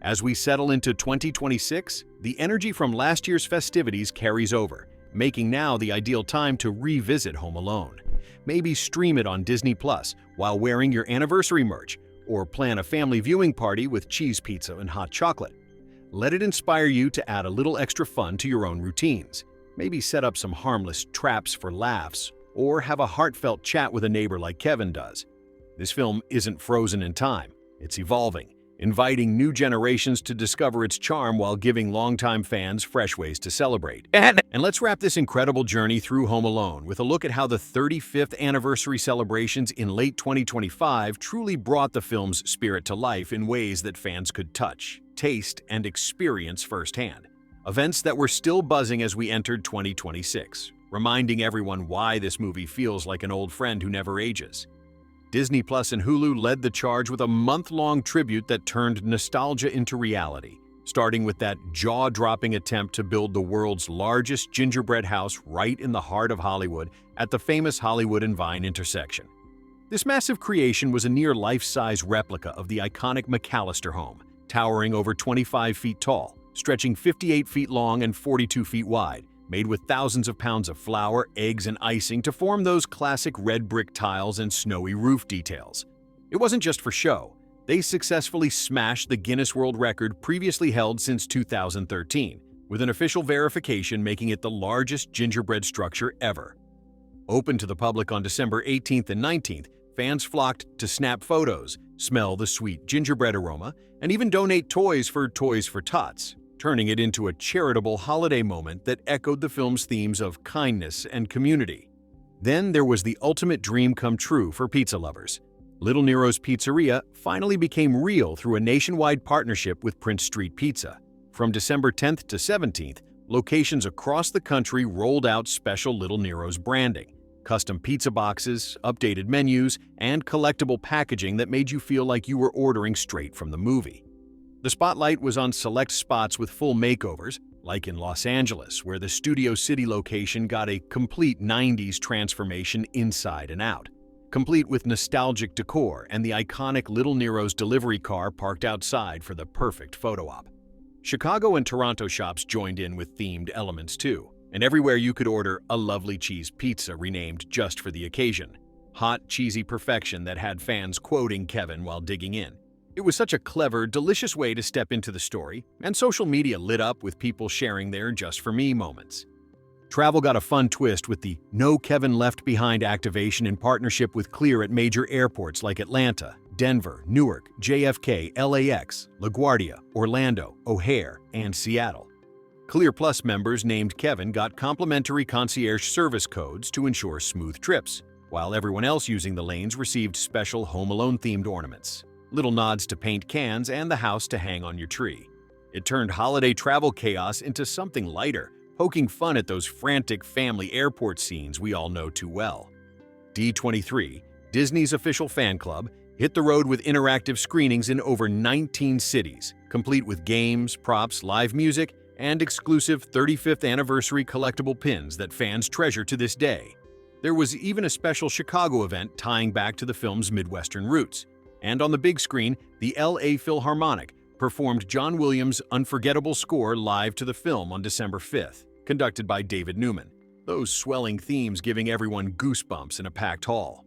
As we settle into 2026, the energy from last year's festivities carries over, making now the ideal time to revisit Home Alone. Maybe stream it on Disney Plus while wearing your anniversary merch, or plan a family viewing party with cheese pizza and hot chocolate. Let it inspire you to add a little extra fun to your own routines. Maybe set up some harmless traps for laughs, or have a heartfelt chat with a neighbor like Kevin does. This film isn't frozen in time, it's evolving, inviting new generations to discover its charm while giving longtime fans fresh ways to celebrate. And let's wrap this incredible journey through Home Alone with a look at how the 35th anniversary celebrations in late 2025 truly brought the film's spirit to life in ways that fans could touch, taste, and experience firsthand. Events that were still buzzing as we entered 2026, reminding everyone why this movie feels like an old friend who never ages. Disney Plus and Hulu led the charge with a month-long tribute that turned nostalgia into reality, starting with that jaw-dropping attempt to build the world's largest gingerbread house right in the heart of Hollywood at the famous Hollywood and Vine intersection. This massive creation was a near life-size replica of the iconic McAllister home, towering over 25 feet tall, stretching 58 feet long and 42 feet wide, made with thousands of pounds of flour, eggs, and icing to form those classic red brick tiles and snowy roof details. It wasn't just for show. They successfully smashed the Guinness World Record previously held since 2013, with an official verification making it the largest gingerbread structure ever. Open to the public on December 18th and 19th, fans flocked to snap photos, smell the sweet gingerbread aroma, and even donate toys for Toys for Tots, turning it into a charitable holiday moment that echoed the film's themes of kindness and community. Then there was the ultimate dream come true for pizza lovers. Little Nero's Pizzeria finally became real through a nationwide partnership with Prince Street Pizza. From December 10th to 17th, locations across the country rolled out special Little Nero's branding, custom pizza boxes, updated menus, and collectible packaging that made you feel like you were ordering straight from the movie. The spotlight was on select spots with full makeovers, like in Los Angeles, where the Studio City location got a complete 90s transformation inside and out, complete with nostalgic decor and the iconic Little Nero's delivery car parked outside for the perfect photo op. Chicago and Toronto shops joined in with themed elements too, and everywhere you could order a lovely cheese pizza renamed just for the occasion. Hot, cheesy perfection that had fans quoting Kevin while digging in. It was such a clever, delicious way to step into the story, and social media lit up with people sharing their just for me moments. Travel got a fun twist with the No Kevin Left Behind activation in partnership with Clear at major airports like Atlanta, Denver, Newark, JFK, LAX, LaGuardia, Orlando, O'Hare, and Seattle. Clear Plus members named Kevin got complimentary concierge service codes to ensure smooth trips, while everyone else using the lanes received special Home Alone-themed ornaments. Little nods to paint cans and the house to hang on your tree. It turned holiday travel chaos into something lighter, poking fun at those frantic family airport scenes we all know too well. D23, Disney's official fan club, hit the road with interactive screenings in over 19 cities, complete with games, props, live music, and exclusive 35th anniversary collectible pins that fans treasure to this day. There was even a special Chicago event tying back to the film's Midwestern roots. And on the big screen, the LA Philharmonic performed John Williams' unforgettable score live to the film on December 5th, conducted by David Newman, those swelling themes giving everyone goosebumps in a packed hall.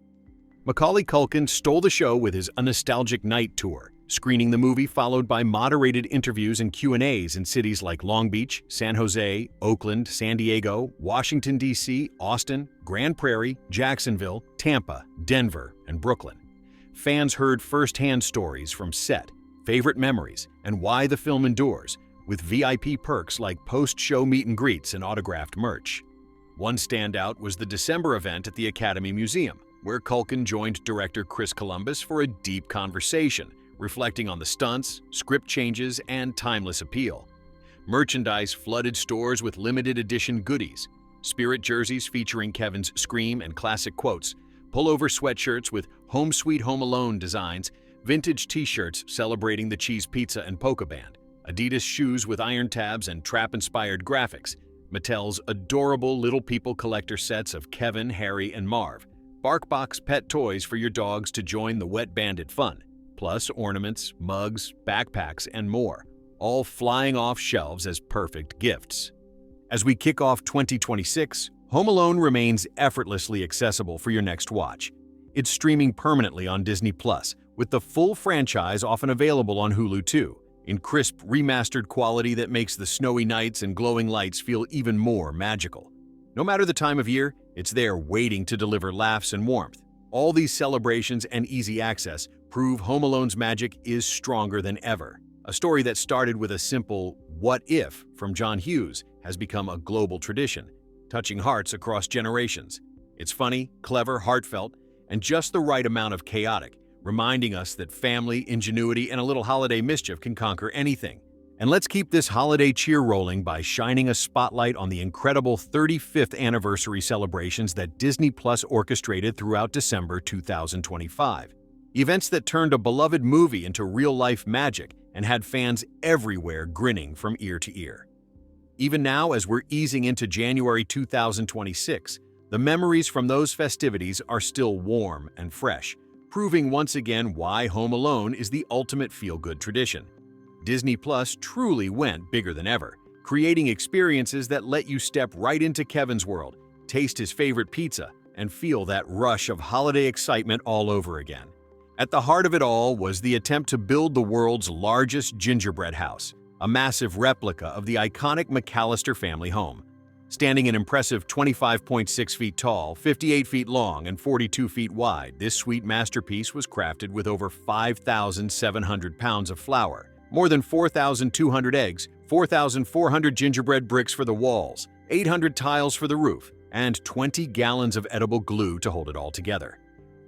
Macaulay Culkin stole the show with his A Nostalgic Night tour, screening the movie followed by moderated interviews and Q&As in cities like Long Beach, San Jose, Oakland, San Diego, Washington, D.C., Austin, Grand Prairie, Jacksonville, Tampa, Denver, and Brooklyn. fans heard first-hand stories from set, favorite memories, and why the film endures, with VIP perks like post-show meet and greets and autographed merch. One standout was the December event at the Academy Museum, where Culkin joined director Chris Columbus for a deep conversation, reflecting on the stunts, script changes, and timeless appeal. Merchandise flooded stores with limited edition goodies, Spirit jerseys featuring Kevin's scream and classic quotes, pullover sweatshirts with Home Sweet Home Alone designs, vintage t-shirts celebrating the cheese pizza and polka band, Adidas shoes with iron tabs and trap-inspired graphics, Mattel's adorable Little People collector sets of Kevin, Harry, and Marv, BarkBox pet toys for your dogs to join the Wet Bandit fun, plus ornaments, mugs, backpacks, and more, all flying off shelves as perfect gifts. As we kick off 2026, Home Alone remains effortlessly accessible for your next watch. It's streaming permanently on Disney+, with the full franchise often available on Hulu too, in crisp, remastered quality that makes the snowy nights and glowing lights feel even more magical. No matter the time of year, it's there waiting to deliver laughs and warmth. All these celebrations and easy access prove Home Alone's magic is stronger than ever. A story that started with a simple "what if" from John Hughes has become a global tradition, touching hearts across generations. It's funny, clever, heartfelt, and just the right amount of chaotic, reminding us that family, ingenuity, and a little holiday mischief can conquer anything. And let's keep this holiday cheer rolling by shining a spotlight on the incredible 35th anniversary celebrations that Disney Plus orchestrated throughout December 2025. Events that turned a beloved movie into real-life magic and had fans everywhere grinning from ear to ear. Even now, as we're easing into January 2026, the memories from those festivities are still warm and fresh, proving once again why Home Alone is the ultimate feel-good tradition. Disney Plus truly went bigger than ever, creating experiences that let you step right into Kevin's world, taste his favorite pizza, and feel that rush of holiday excitement all over again. At the heart of it all was the attempt to build the world's largest gingerbread house, a massive replica of the iconic McAllister family home. Standing an impressive 25.6 feet tall, 58 feet long, and 42 feet wide, this sweet masterpiece was crafted with over 5,700 pounds of flour, more than 4,200 eggs, 4,400 gingerbread bricks for the walls, 800 tiles for the roof, and 20 gallons of edible glue to hold it all together.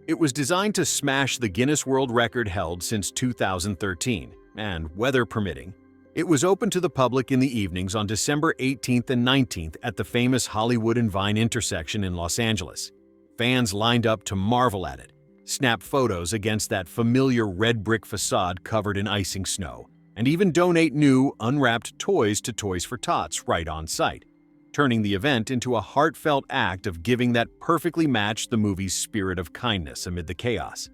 It was designed to smash the Guinness World Record held since 2013, and weather permitting, it was open to the public in the evenings on December 18th and 19th at the famous Hollywood and Vine intersection in Los Angeles. Fans lined up to marvel at it, snap photos against that familiar red brick facade covered in icing snow, and even donate new, unwrapped toys to Toys for Tots right on site, turning the event into a heartfelt act of giving that perfectly matched the movie's spirit of kindness amid the chaos.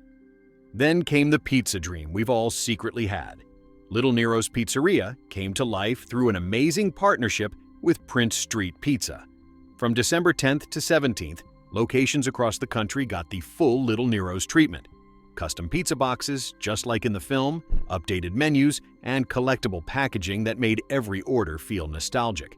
Then came the pizza dream we've all secretly had. Little Nero's Pizzeria came to life through an amazing partnership with Prince Street Pizza. From December 10th to 17th, locations across the country got the full Little Nero's treatment. Custom pizza boxes, just like in the film, updated menus, and collectible packaging that made every order feel nostalgic.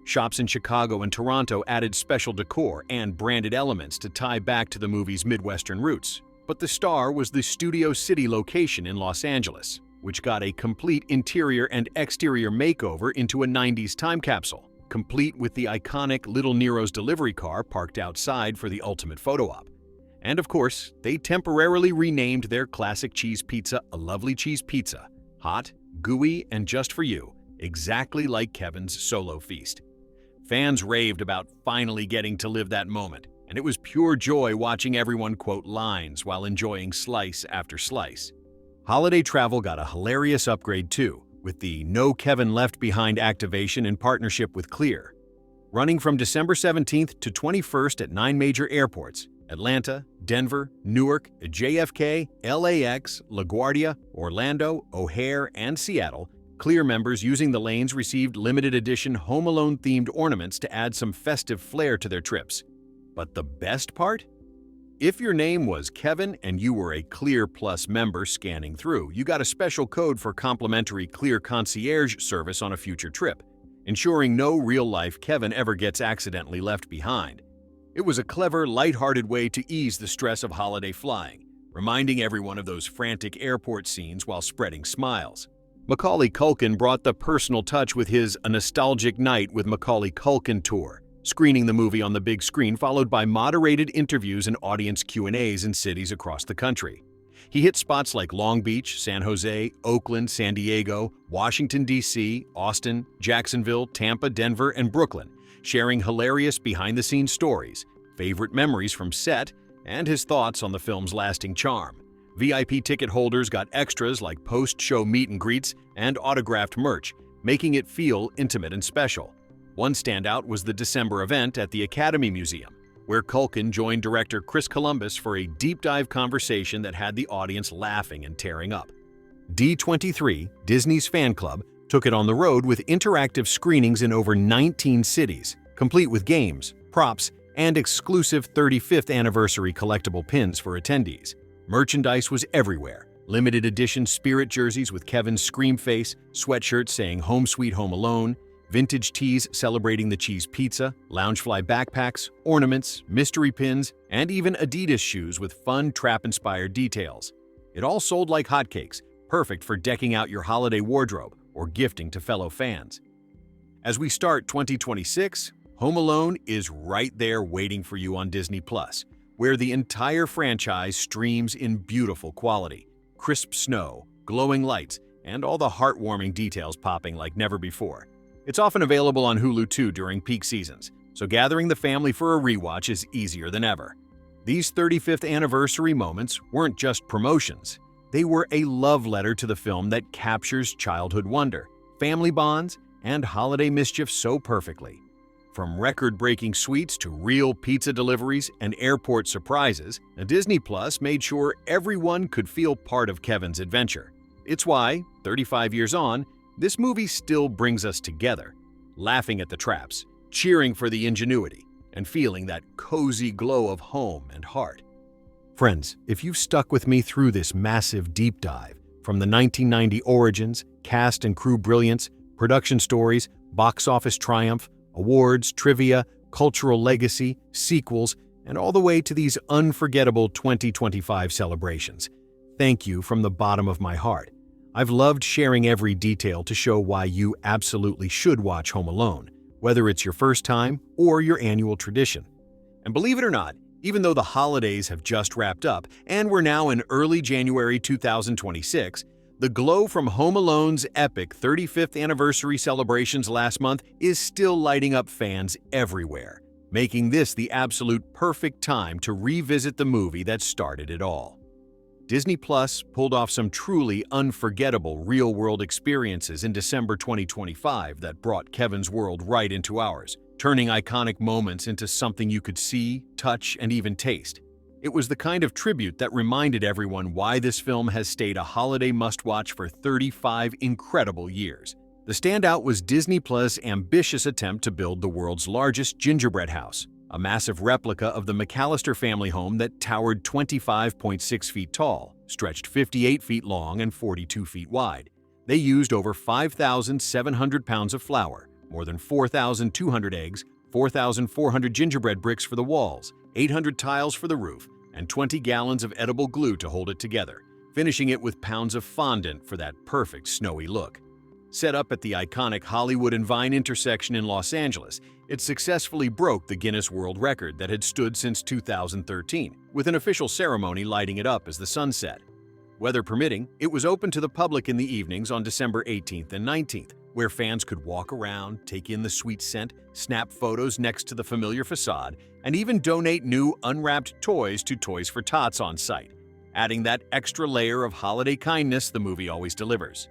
Shops in Chicago and Toronto added special decor and branded elements to tie back to the movie's Midwestern roots, but the star was the Studio City location in Los Angeles, which got a complete interior and exterior makeover into a 90s time capsule, complete with the iconic Little Nero's delivery car parked outside for the ultimate photo op. And of course, they temporarily renamed their classic cheese pizza a Lovely Cheese Pizza, hot, gooey, and just for you, exactly like Kevin's solo feast. Fans raved about finally getting to live that moment, and it was pure joy watching everyone quote lines while enjoying slice after slice. Holiday travel got a hilarious upgrade too, with the No Kevin Left Behind activation in partnership with Clear. Running from December 17th to 21st at 9 major airports: Atlanta, Denver, Newark, JFK, LAX, LaGuardia, Orlando, O'Hare, and Seattle, Clear members using the lanes received limited edition Home Alone-themed ornaments to add some festive flair to their trips. But the best part? If your name was Kevin and you were a Clear Plus member scanning through, you got a special code for complimentary Clear Concierge service on a future trip, ensuring no real-life Kevin ever gets accidentally left behind. It was a clever, lighthearted way to ease the stress of holiday flying, reminding everyone of those frantic airport scenes while spreading smiles. Macaulay Culkin brought the personal touch with his A Nostalgic Night with Macaulay Culkin tour, screening the movie on the big screen followed by moderated interviews and audience Q&As in cities across the country. He hit spots like Long Beach, San Jose, Oakland, San Diego, Washington, D.C., Austin, Jacksonville, Tampa, Denver, and Brooklyn, sharing hilarious behind-the-scenes stories, favorite memories from set, and his thoughts on the film's lasting charm. VIP ticket holders got extras like post-show meet and greets and autographed merch, making it feel intimate and special. One standout was the December event at the Academy Museum, where Culkin joined director Chris Columbus for a deep-dive conversation that had the audience laughing and tearing up. D23, Disney's fan club, took it on the road with interactive screenings in over 19 cities, complete with games, props, and exclusive 35th anniversary collectible pins for attendees. Merchandise was everywhere. Limited edition Spirit jerseys with Kevin's scream face, sweatshirts saying Home Sweet Home Alone, vintage tees celebrating the cheese pizza, Loungefly backpacks, ornaments, mystery pins, and even Adidas shoes with fun trap-inspired details. It all sold like hotcakes, perfect for decking out your holiday wardrobe or gifting to fellow fans. As we start 2026, Home Alone is right there waiting for you on Disney+, where the entire franchise streams in beautiful quality. Crisp snow, glowing lights, and all the heartwarming details popping like never before. It's often available on Hulu too during peak seasons, so gathering the family for a rewatch is easier than ever. These 35th anniversary moments weren't just promotions. They were a love letter to the film that captures childhood wonder, family bonds, and holiday mischief so perfectly. From record-breaking sweets to real pizza deliveries and airport surprises, Disney Plus made sure everyone could feel part of Kevin's adventure. It's why, 35 years on, this movie still brings us together, laughing at the traps, cheering for the ingenuity, and feeling that cozy glow of home and heart. Friends, if you've stuck with me through this massive deep dive, from the 1990 origins, cast and crew brilliance, production stories, box office triumph, awards, trivia, cultural legacy, sequels, and all the way to these unforgettable 2025 celebrations. Thank you from the bottom of my heart. I've loved sharing every detail to show why you absolutely should watch Home Alone, whether it's your first time or your annual tradition. And believe it or not, even though the holidays have just wrapped up and we're now in early January 2026, the glow from Home Alone's epic 35th anniversary celebrations last month is still lighting up fans everywhere, making this the absolute perfect time to revisit the movie that started it all. Disney Plus pulled off some truly unforgettable real-world experiences in December 2025 that brought Kevin's world right into ours, turning iconic moments into something you could see, touch, and even taste. It was the kind of tribute that reminded everyone why this film has stayed a holiday must-watch for 35 incredible years. The standout was Disney Plus' ambitious attempt to build the world's largest gingerbread house, a massive replica of the McAllister family home that towered 25.6 feet tall, stretched 58 feet long, and 42 feet wide. They used over 5,700 pounds of flour, more than 4,200 eggs, 4,400 gingerbread bricks for the walls, 800 tiles for the roof, and 20 gallons of edible glue to hold it together, finishing it with pounds of fondant for that perfect snowy look. Set up at the iconic Hollywood and Vine intersection in Los Angeles, it successfully broke the Guinness World Record that had stood since 2013, with an official ceremony lighting it up as the sun set. Weather permitting, it was open to the public in the evenings on December 18th and 19th, where fans could walk around, take in the sweet scent, snap photos next to the familiar facade, and even donate new unwrapped toys to Toys for Tots on site, adding that extra layer of holiday kindness the movie always delivers.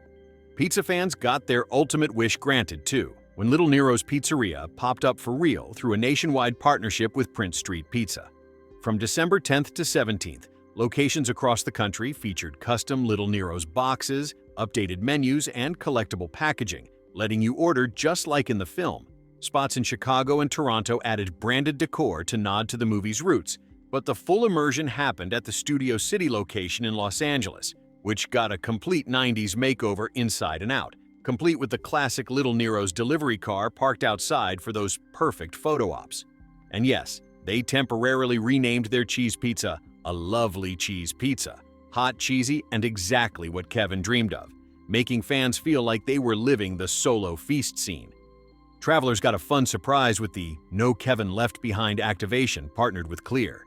Pizza fans got their ultimate wish granted too, when Little Nero's Pizzeria popped up for real through a nationwide partnership with Prince Street Pizza. From December 10th to 17th, locations across the country featured custom Little Nero's boxes, updated menus, and collectible packaging, letting you order just like in the film. Spots in Chicago and Toronto added branded decor to nod to the movie's roots, but the full immersion happened at the Studio City location in Los Angeles, which got a complete 90s makeover inside and out, complete with the classic Little Nero's delivery car parked outside for those perfect photo ops. And yes, they temporarily renamed their cheese pizza a lovely cheese pizza, hot, cheesy, and exactly what Kevin dreamed of, making fans feel like they were living the Solo feast scene. Travelers got a fun surprise with the No Kevin Left Behind activation partnered with Clear.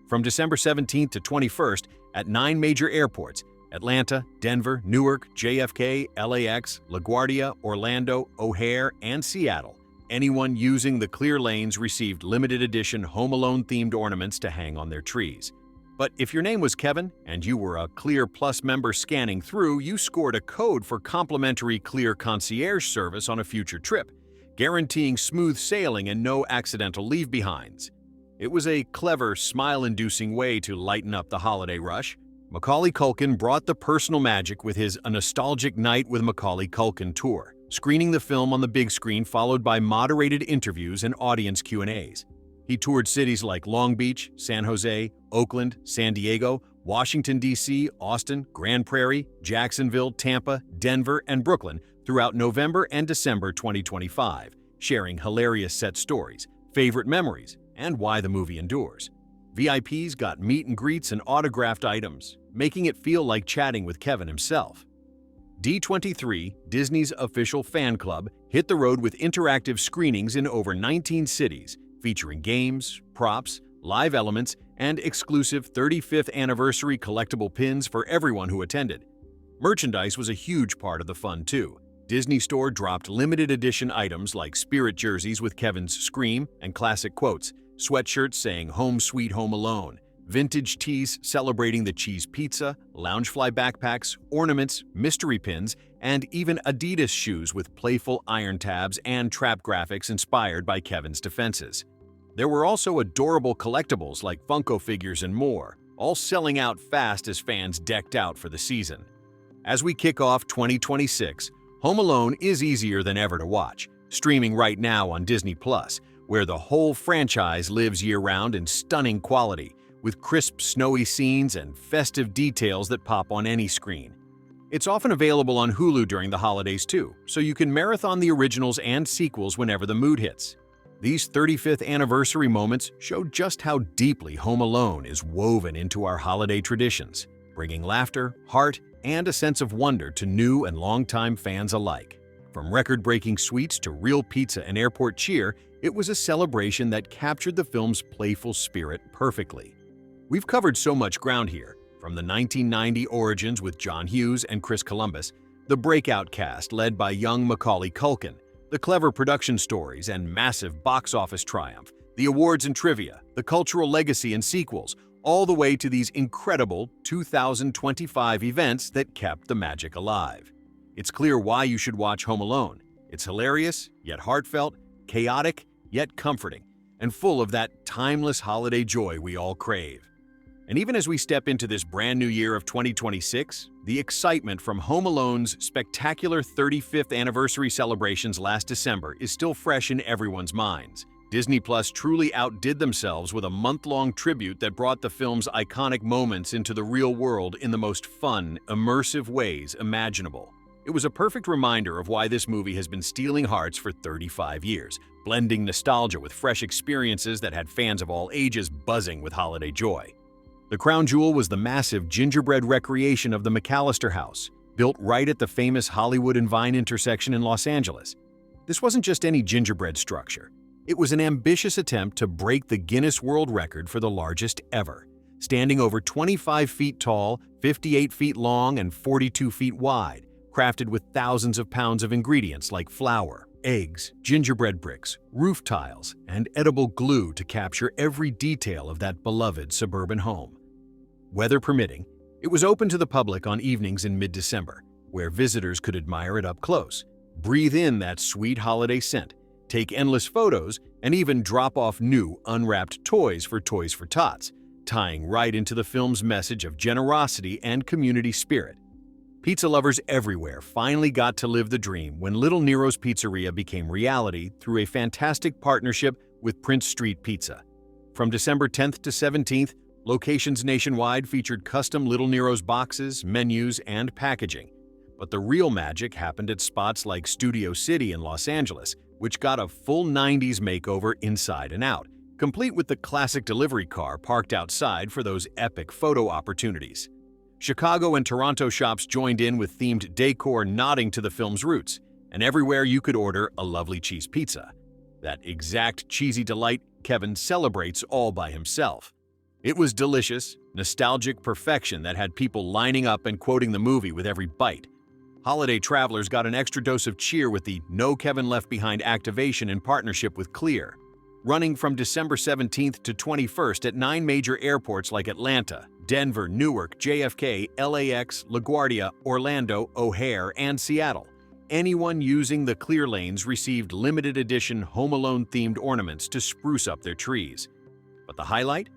From December 17th to 21st at 9 major airports, Atlanta, Denver, Newark, JFK, LAX, LaGuardia, Orlando, O'Hare, and Seattle, anyone using the Clear lanes received limited edition Home Alone-themed ornaments to hang on their trees. But if your name was Kevin and you were a Clear Plus member scanning through, you scored a code for complimentary Clear concierge service on a future trip, guaranteeing smooth sailing and no accidental leave-behinds. It was a clever, smile-inducing way to lighten up the holiday rush. Macaulay Culkin brought the personal magic with his A Nostalgic Night with Macaulay Culkin tour, screening the film on the big screen followed by moderated interviews and audience Q&As. He toured cities like Long Beach, San Jose, Oakland, San Diego, Washington, D.C., Austin, Grand Prairie, Jacksonville, Tampa, Denver, and Brooklyn throughout November and December 2025, sharing hilarious set stories, favorite memories, and why the movie endures. VIPs got meet and greets and autographed items, making it feel like chatting with Kevin himself. D23, Disney's official fan club, hit the road with interactive screenings in over 19 cities, featuring games, props, live elements, and exclusive 35th anniversary collectible pins for everyone who attended. Merchandise was a huge part of the fun, too. Disney Store dropped limited edition items like Spirit jerseys with Kevin's scream and classic quotes, sweatshirts saying Home Sweet Home Alone, vintage tees celebrating the cheese pizza, Loungefly backpacks, ornaments, mystery pins, and even Adidas shoes with playful iron tabs and trap graphics inspired by Kevin's defenses. There were also adorable collectibles like Funko figures and more, all selling out fast as fans decked out for the season. As we kick off 2026, Home Alone is easier than ever to watch, streaming right now on Disney+, where the whole franchise lives year-round in stunning quality, with crisp, snowy scenes and festive details that pop on any screen. It's often available on Hulu during the holidays too, so you can marathon the originals and sequels whenever the mood hits. These 35th anniversary moments show just how deeply Home Alone is woven into our holiday traditions, bringing laughter, heart, and a sense of wonder to new and longtime fans alike. From record-breaking sweets to real pizza and airport cheer, it was a celebration that captured the film's playful spirit perfectly. We've covered so much ground here, from the 1990 origins with John Hughes and Chris Columbus, the breakout cast led by young Macaulay Culkin, the clever production stories and massive box office triumph, the awards and trivia, the cultural legacy and sequels, all the way to these incredible 2025 events that kept the magic alive. It's clear why you should watch Home Alone. It's hilarious, yet heartfelt, chaotic, yet comforting, and full of that timeless holiday joy we all crave. And even as we step into this brand new year of 2026, the excitement from Home Alone's spectacular 35th anniversary celebrations last December is still fresh in everyone's minds. Disney Plus truly outdid themselves with a month-long tribute that brought the film's iconic moments into the real world in the most fun, immersive ways imaginable. It was a perfect reminder of why this movie has been stealing hearts for 35 years, blending nostalgia with fresh experiences that had fans of all ages buzzing with holiday joy. The crown jewel was the massive gingerbread recreation of the McAllister House, built right at the famous Hollywood and Vine intersection in Los Angeles. This wasn't just any gingerbread structure. It was an ambitious attempt to break the Guinness World Record for the largest ever, standing over 25 feet tall, 58 feet long, and 42 feet wide, crafted with thousands of pounds of ingredients like flour, eggs, gingerbread bricks, roof tiles, and edible glue to capture every detail of that beloved suburban home. Weather permitting, it was open to the public on evenings in mid-December, where visitors could admire it up close, breathe in that sweet holiday scent, take endless photos, and even drop off new, unwrapped toys for Toys for Tots, tying right into the film's message of generosity and community spirit. Pizza lovers everywhere finally got to live the dream when Little Nero's Pizzeria became reality through a fantastic partnership with Prince Street Pizza. From December 10th to 17th, locations nationwide featured custom Little Nero's boxes, menus, and packaging. But the real magic happened at spots like Studio City in Los Angeles, which got a full 90s makeover inside and out, complete with the classic delivery car parked outside for those epic photo opportunities. Chicago and Toronto shops joined in with themed decor nodding to the film's roots, and everywhere you could order a lovely cheese pizza. That exact cheesy delight Kevin celebrates all by himself. It was delicious, nostalgic perfection that had people lining up and quoting the movie with every bite. Holiday travelers got an extra dose of cheer with the No Kevin Left Behind activation in partnership with Clear, running from December 17th to 21st at 9 major airports like Atlanta, Denver, Newark, JFK, LAX, LaGuardia, Orlando, O'Hare, and Seattle. Anyone using the Clear lanes received limited edition Home Alone-themed ornaments to spruce up their trees. But the highlight?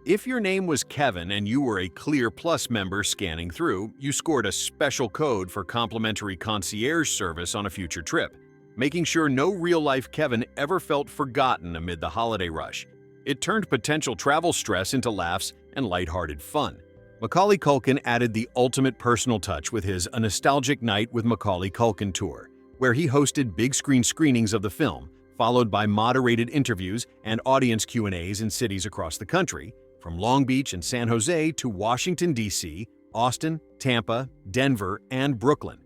If your name was Kevin and you were a Clear Plus member scanning through, you scored a special code for complimentary concierge service on a future trip, making sure no real-life Kevin ever felt forgotten amid the holiday rush. It turned potential travel stress into laughs and lighthearted fun. Macaulay Culkin added the ultimate personal touch with his A Nostalgic Night with Macaulay Culkin tour, where he hosted big-screen screenings of the film, followed by moderated interviews and audience Q&As in cities across the country, from Long Beach and San Jose to Washington, D.C., Austin, Tampa, Denver, and Brooklyn.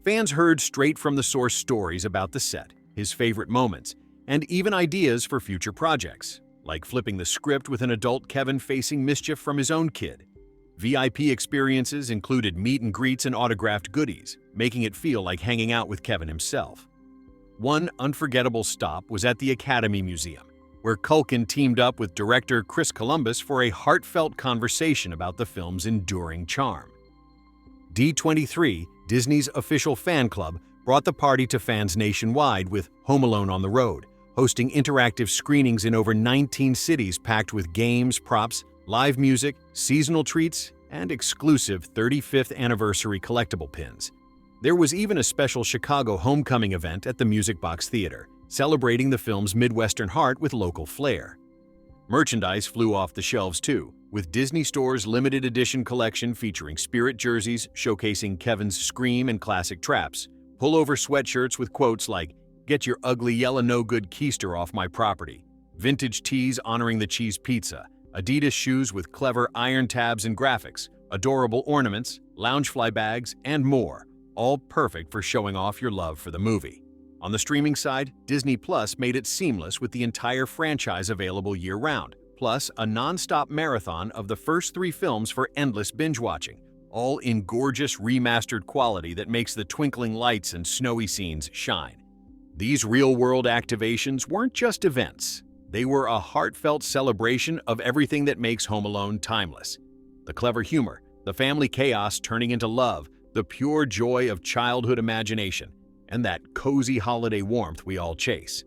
Fans heard straight from the source stories about the set, his favorite moments, and even ideas for future projects, like flipping the script with an adult Kevin facing mischief from his own kid. VIP experiences included meet and greets and autographed goodies, making it feel like hanging out with Kevin himself. One unforgettable stop was at the Academy Museum, where Culkin teamed up with director Chris Columbus for a heartfelt conversation about the film's enduring charm. D23, Disney's official fan club, brought the party to fans nationwide with Home Alone on the Road, hosting interactive screenings in over 19 cities packed with games, props, live music, seasonal treats, and exclusive 35th anniversary collectible pins. There was even a special Chicago homecoming event at the Music Box Theater, celebrating the film's Midwestern heart with local flair. Merchandise flew off the shelves too, with Disney Store's limited edition collection featuring Spirit jerseys showcasing Kevin's Scream and classic traps, pullover sweatshirts with quotes like, "Get your ugly yellow no-good keister off my property," vintage tees honoring the cheese pizza, Adidas shoes with clever iron tabs and graphics, adorable ornaments, Loungefly bags, and more, all perfect for showing off your love for the movie. On the streaming side, Disney Plus made it seamless with the entire franchise available year-round, plus a non-stop marathon of the first 3 films for endless binge-watching, all in gorgeous remastered quality that makes the twinkling lights and snowy scenes shine. These real-world activations weren't just events. They were a heartfelt celebration of everything that makes Home Alone timeless. The clever humor, the family chaos turning into love, the pure joy of childhood imagination, and that cozy holiday warmth we all chase.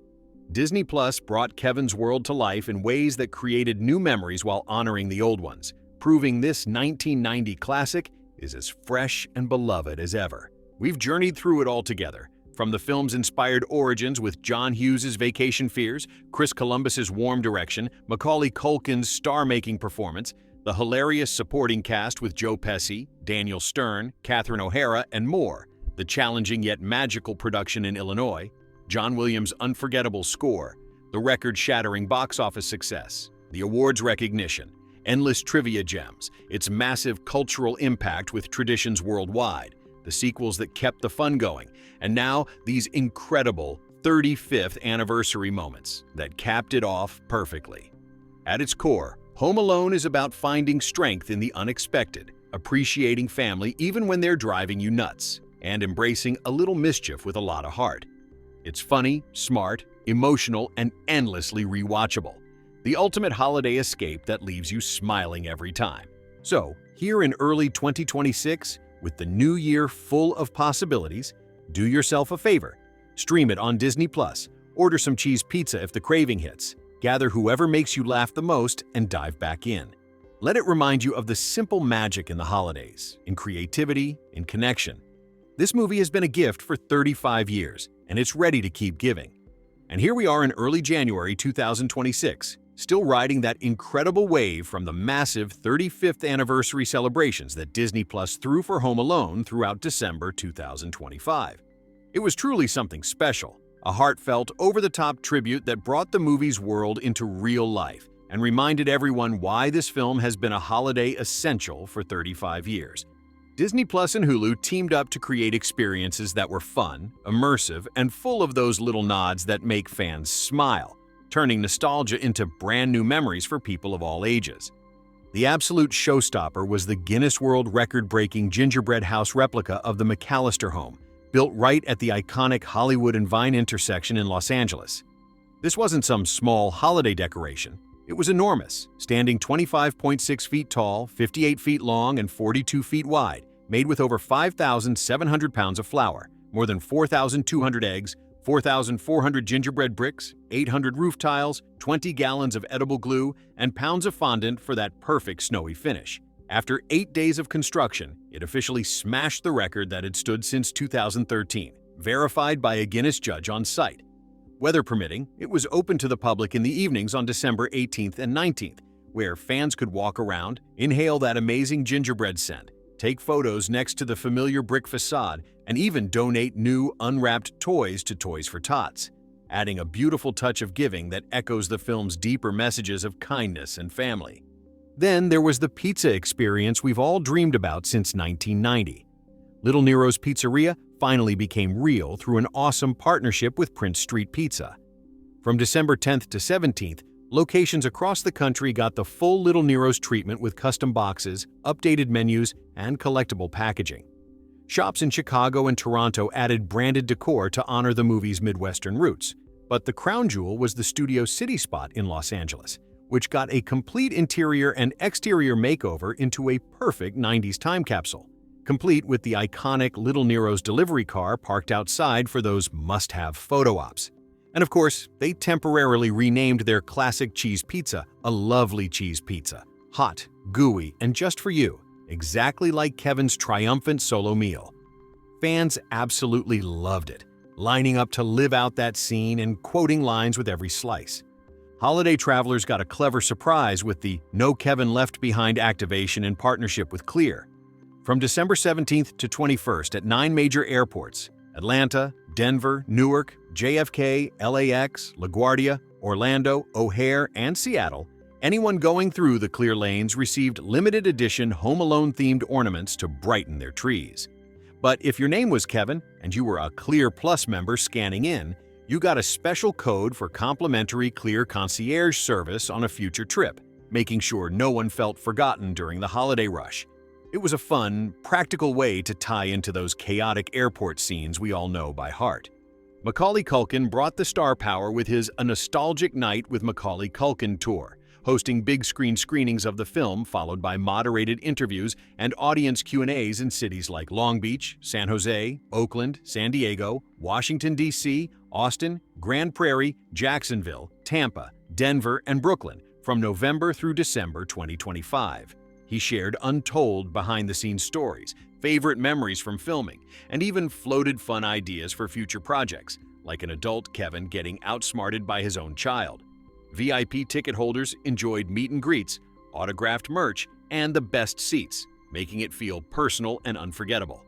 Disney Plus brought Kevin's world to life in ways that created new memories while honoring the old ones, proving this 1990 classic is as fresh and beloved as ever. We've journeyed through it all together, from the film's inspired origins with John Hughes' Vacation Fears, Chris Columbus's warm direction, Macaulay Culkin's star-making performance, the hilarious supporting cast with Joe Pesci, Daniel Stern, Catherine O'Hara, and more, the challenging yet magical production in Illinois, John Williams' unforgettable score, the record-shattering box office success, the awards recognition, endless trivia gems, its massive cultural impact with traditions worldwide, the sequels that kept the fun going, and now these incredible 35th anniversary moments that capped it off perfectly. At its core, Home Alone is about finding strength in the unexpected, appreciating family even when they're driving you nuts, and embracing a little mischief with a lot of heart. It's funny, smart, emotional, and endlessly rewatchable. The ultimate holiday escape that leaves you smiling every time. So, here in early 2026, with the new year full of possibilities, do yourself a favor. Stream it on Disney Plus, order some cheese pizza if the craving hits, gather whoever makes you laugh the most, and dive back in. Let it remind you of the simple magic in the holidays, in creativity, in connection. This movie has been a gift for 35 years, and it's ready to keep giving. And here we are in early January 2026, still riding that incredible wave from the massive 35th anniversary celebrations that Disney Plus threw for Home Alone throughout December 2025. It was truly something special, a heartfelt, over-the-top tribute that brought the movie's world into real life and reminded everyone why this film has been a holiday essential for 35 years. Disney Plus and Hulu teamed up to create experiences that were fun, immersive, and full of those little nods that make fans smile, turning nostalgia into brand new memories for people of all ages. The absolute showstopper was the Guinness World Record-breaking gingerbread house replica of the McAllister home, built right at the iconic Hollywood and Vine intersection in Los Angeles. This wasn't some small holiday decoration. It was enormous, standing 25.6 feet tall, 58 feet long, and 42 feet wide, made with over 5,700 pounds of flour, more than 4,200 eggs, 4,400 gingerbread bricks, 800 roof tiles, 20 gallons of edible glue, and pounds of fondant for that perfect snowy finish. After 8 days of construction, it officially smashed the record that had stood since 2013, verified by a Guinness judge on site. Weather permitting, it was open to the public in the evenings on December 18th and 19th, where fans could walk around, inhale that amazing gingerbread scent, take photos next to the familiar brick facade, and even donate new, unwrapped toys to Toys for Tots, adding a beautiful touch of giving that echoes the film's deeper messages of kindness and family. Then there was the pizza experience we've all dreamed about since 1990. Little Nero's Pizzeria finally became real through an awesome partnership with Prince Street Pizza. From December 10th to 17th, locations across the country got the full Little Nero's treatment with custom boxes, updated menus, and collectible packaging. Shops in Chicago and Toronto added branded decor to honor the movie's Midwestern roots, but the crown jewel was the Studio City spot in Los Angeles, which got a complete interior and exterior makeover into a perfect 90s time capsule, complete with the iconic Little Nero's delivery car parked outside for those must-have photo ops. And of course, they temporarily renamed their classic cheese pizza a lovely cheese pizza, hot, gooey, and just for you, exactly like Kevin's triumphant solo meal. Fans absolutely loved it, lining up to live out that scene and quoting lines with every slice. Holiday travelers got a clever surprise with the No Kevin Left Behind activation in partnership with Clear. From December 17th to 21st at 9 major airports – Atlanta, Denver, Newark, JFK, LAX, LaGuardia, Orlando, O'Hare, and Seattle – anyone going through the Clear lanes received limited edition Home Alone-themed ornaments to brighten their trees. But if your name was Kevin and you were a Clear Plus member scanning in, you got a special code for complimentary Clear concierge service on a future trip, making sure no one felt forgotten during the holiday rush. It was a fun, practical way to tie into those chaotic airport scenes we all know by heart. Macaulay Culkin brought the star power with his A Nostalgic Night with Macaulay Culkin tour, hosting big-screen screenings of the film followed by moderated interviews and audience Q&As in cities like Long Beach, San Jose, Oakland, San Diego, Washington, D.C., Austin, Grand Prairie, Jacksonville, Tampa, Denver, and Brooklyn from November through December 2025. He shared untold behind-the-scenes stories, favorite memories from filming, and even floated fun ideas for future projects, like an adult Kevin getting outsmarted by his own child. VIP ticket holders enjoyed meet and greets, autographed merch, and the best seats, making it feel personal and unforgettable.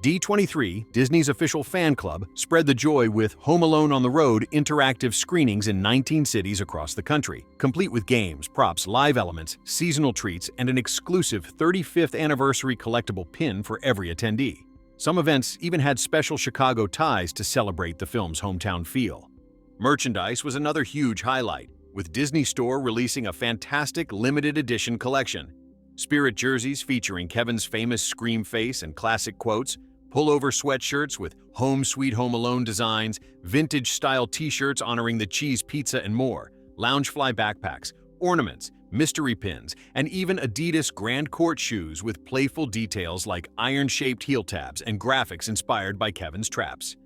D23, Disney's official fan club, spread the joy with Home Alone on the Road interactive screenings in 19 cities across the country, complete with games, props, live elements, seasonal treats, and an exclusive 35th anniversary collectible pin for every attendee. Some events even had special Chicago ties to celebrate the film's hometown feel. Merchandise was another huge highlight, with Disney Store releasing a fantastic limited edition collection. Spirit jerseys featuring Kevin's famous scream face and classic quotes, pullover sweatshirts with Home Sweet Home Alone designs, vintage-style t-shirts honoring the cheese pizza and more, Loungefly backpacks, ornaments, mystery pins, and even Adidas Grand Court shoes with playful details like iron-shaped heel tabs and graphics inspired by Kevin's traps.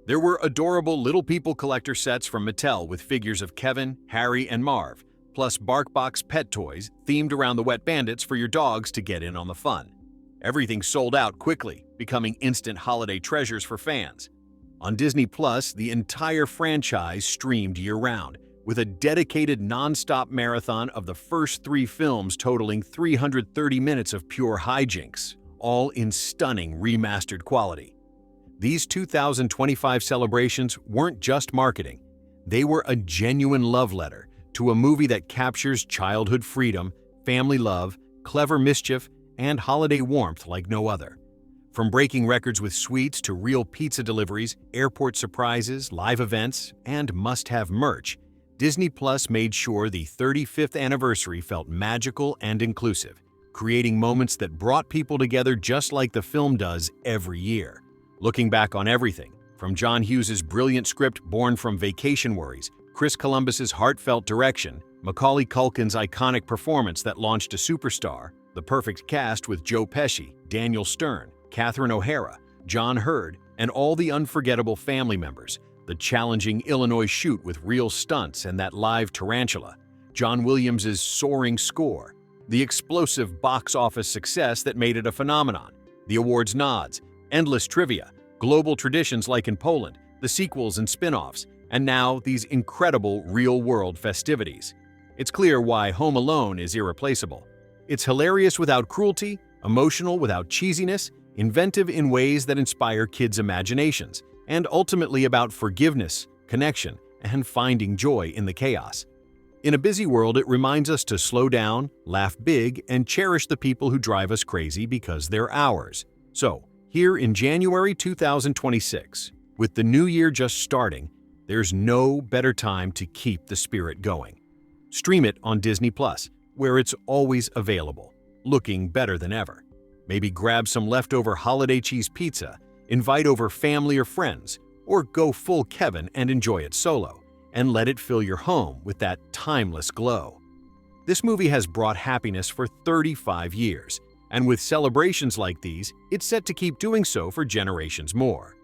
There were adorable Little People collector sets from Mattel with figures of Kevin, Harry, and Marv, plus BarkBox pet toys themed around the Wet Bandits for your dogs to get in on the fun. Everything sold out quickly, becoming instant holiday treasures for fans. On Disney Plus, the entire franchise streamed year-round, with a dedicated non-stop marathon of the first 3 films totaling 330 minutes of pure hijinks, all in stunning remastered quality. These 2025 celebrations weren't just marketing. They were a genuine love letter to a movie that captures childhood freedom, family love, clever mischief, and holiday warmth like no other. From breaking records with sweets to real pizza deliveries, airport surprises, live events, and must-have merch, Disney Plus made sure the 35th anniversary felt magical and inclusive, creating moments that brought people together just like the film does every year. Looking back on everything, from John Hughes's brilliant script born from vacation worries, Chris Columbus's heartfelt direction, Macaulay Culkin's iconic performance that launched a superstar, the perfect cast with Joe Pesci, Daniel Stern, Catherine O'Hara, John Hurd, and all the unforgettable family members, the challenging Illinois shoot with real stunts and that live tarantula, John Williams's soaring score, the explosive box office success that made it a phenomenon, the awards nods, endless trivia, global traditions like in Poland, the sequels and spin-offs, and now these incredible real-world festivities. It's clear why Home Alone is irreplaceable. It's hilarious without cruelty, emotional without cheesiness, inventive in ways that inspire kids' imaginations, and ultimately about forgiveness, connection, and finding joy in the chaos. In a busy world, it reminds us to slow down, laugh big, and cherish the people who drive us crazy because they're ours. So, here in January 2026, with the new year just starting, there's no better time to keep the spirit going. Stream it on Disney Plus, where it's always available, looking better than ever. Maybe grab some leftover holiday cheese pizza, invite over family or friends, or go full Kevin and enjoy it solo, and let it fill your home with that timeless glow. This movie has brought happiness for 35 years, and with celebrations like these, it's set to keep doing so for generations more.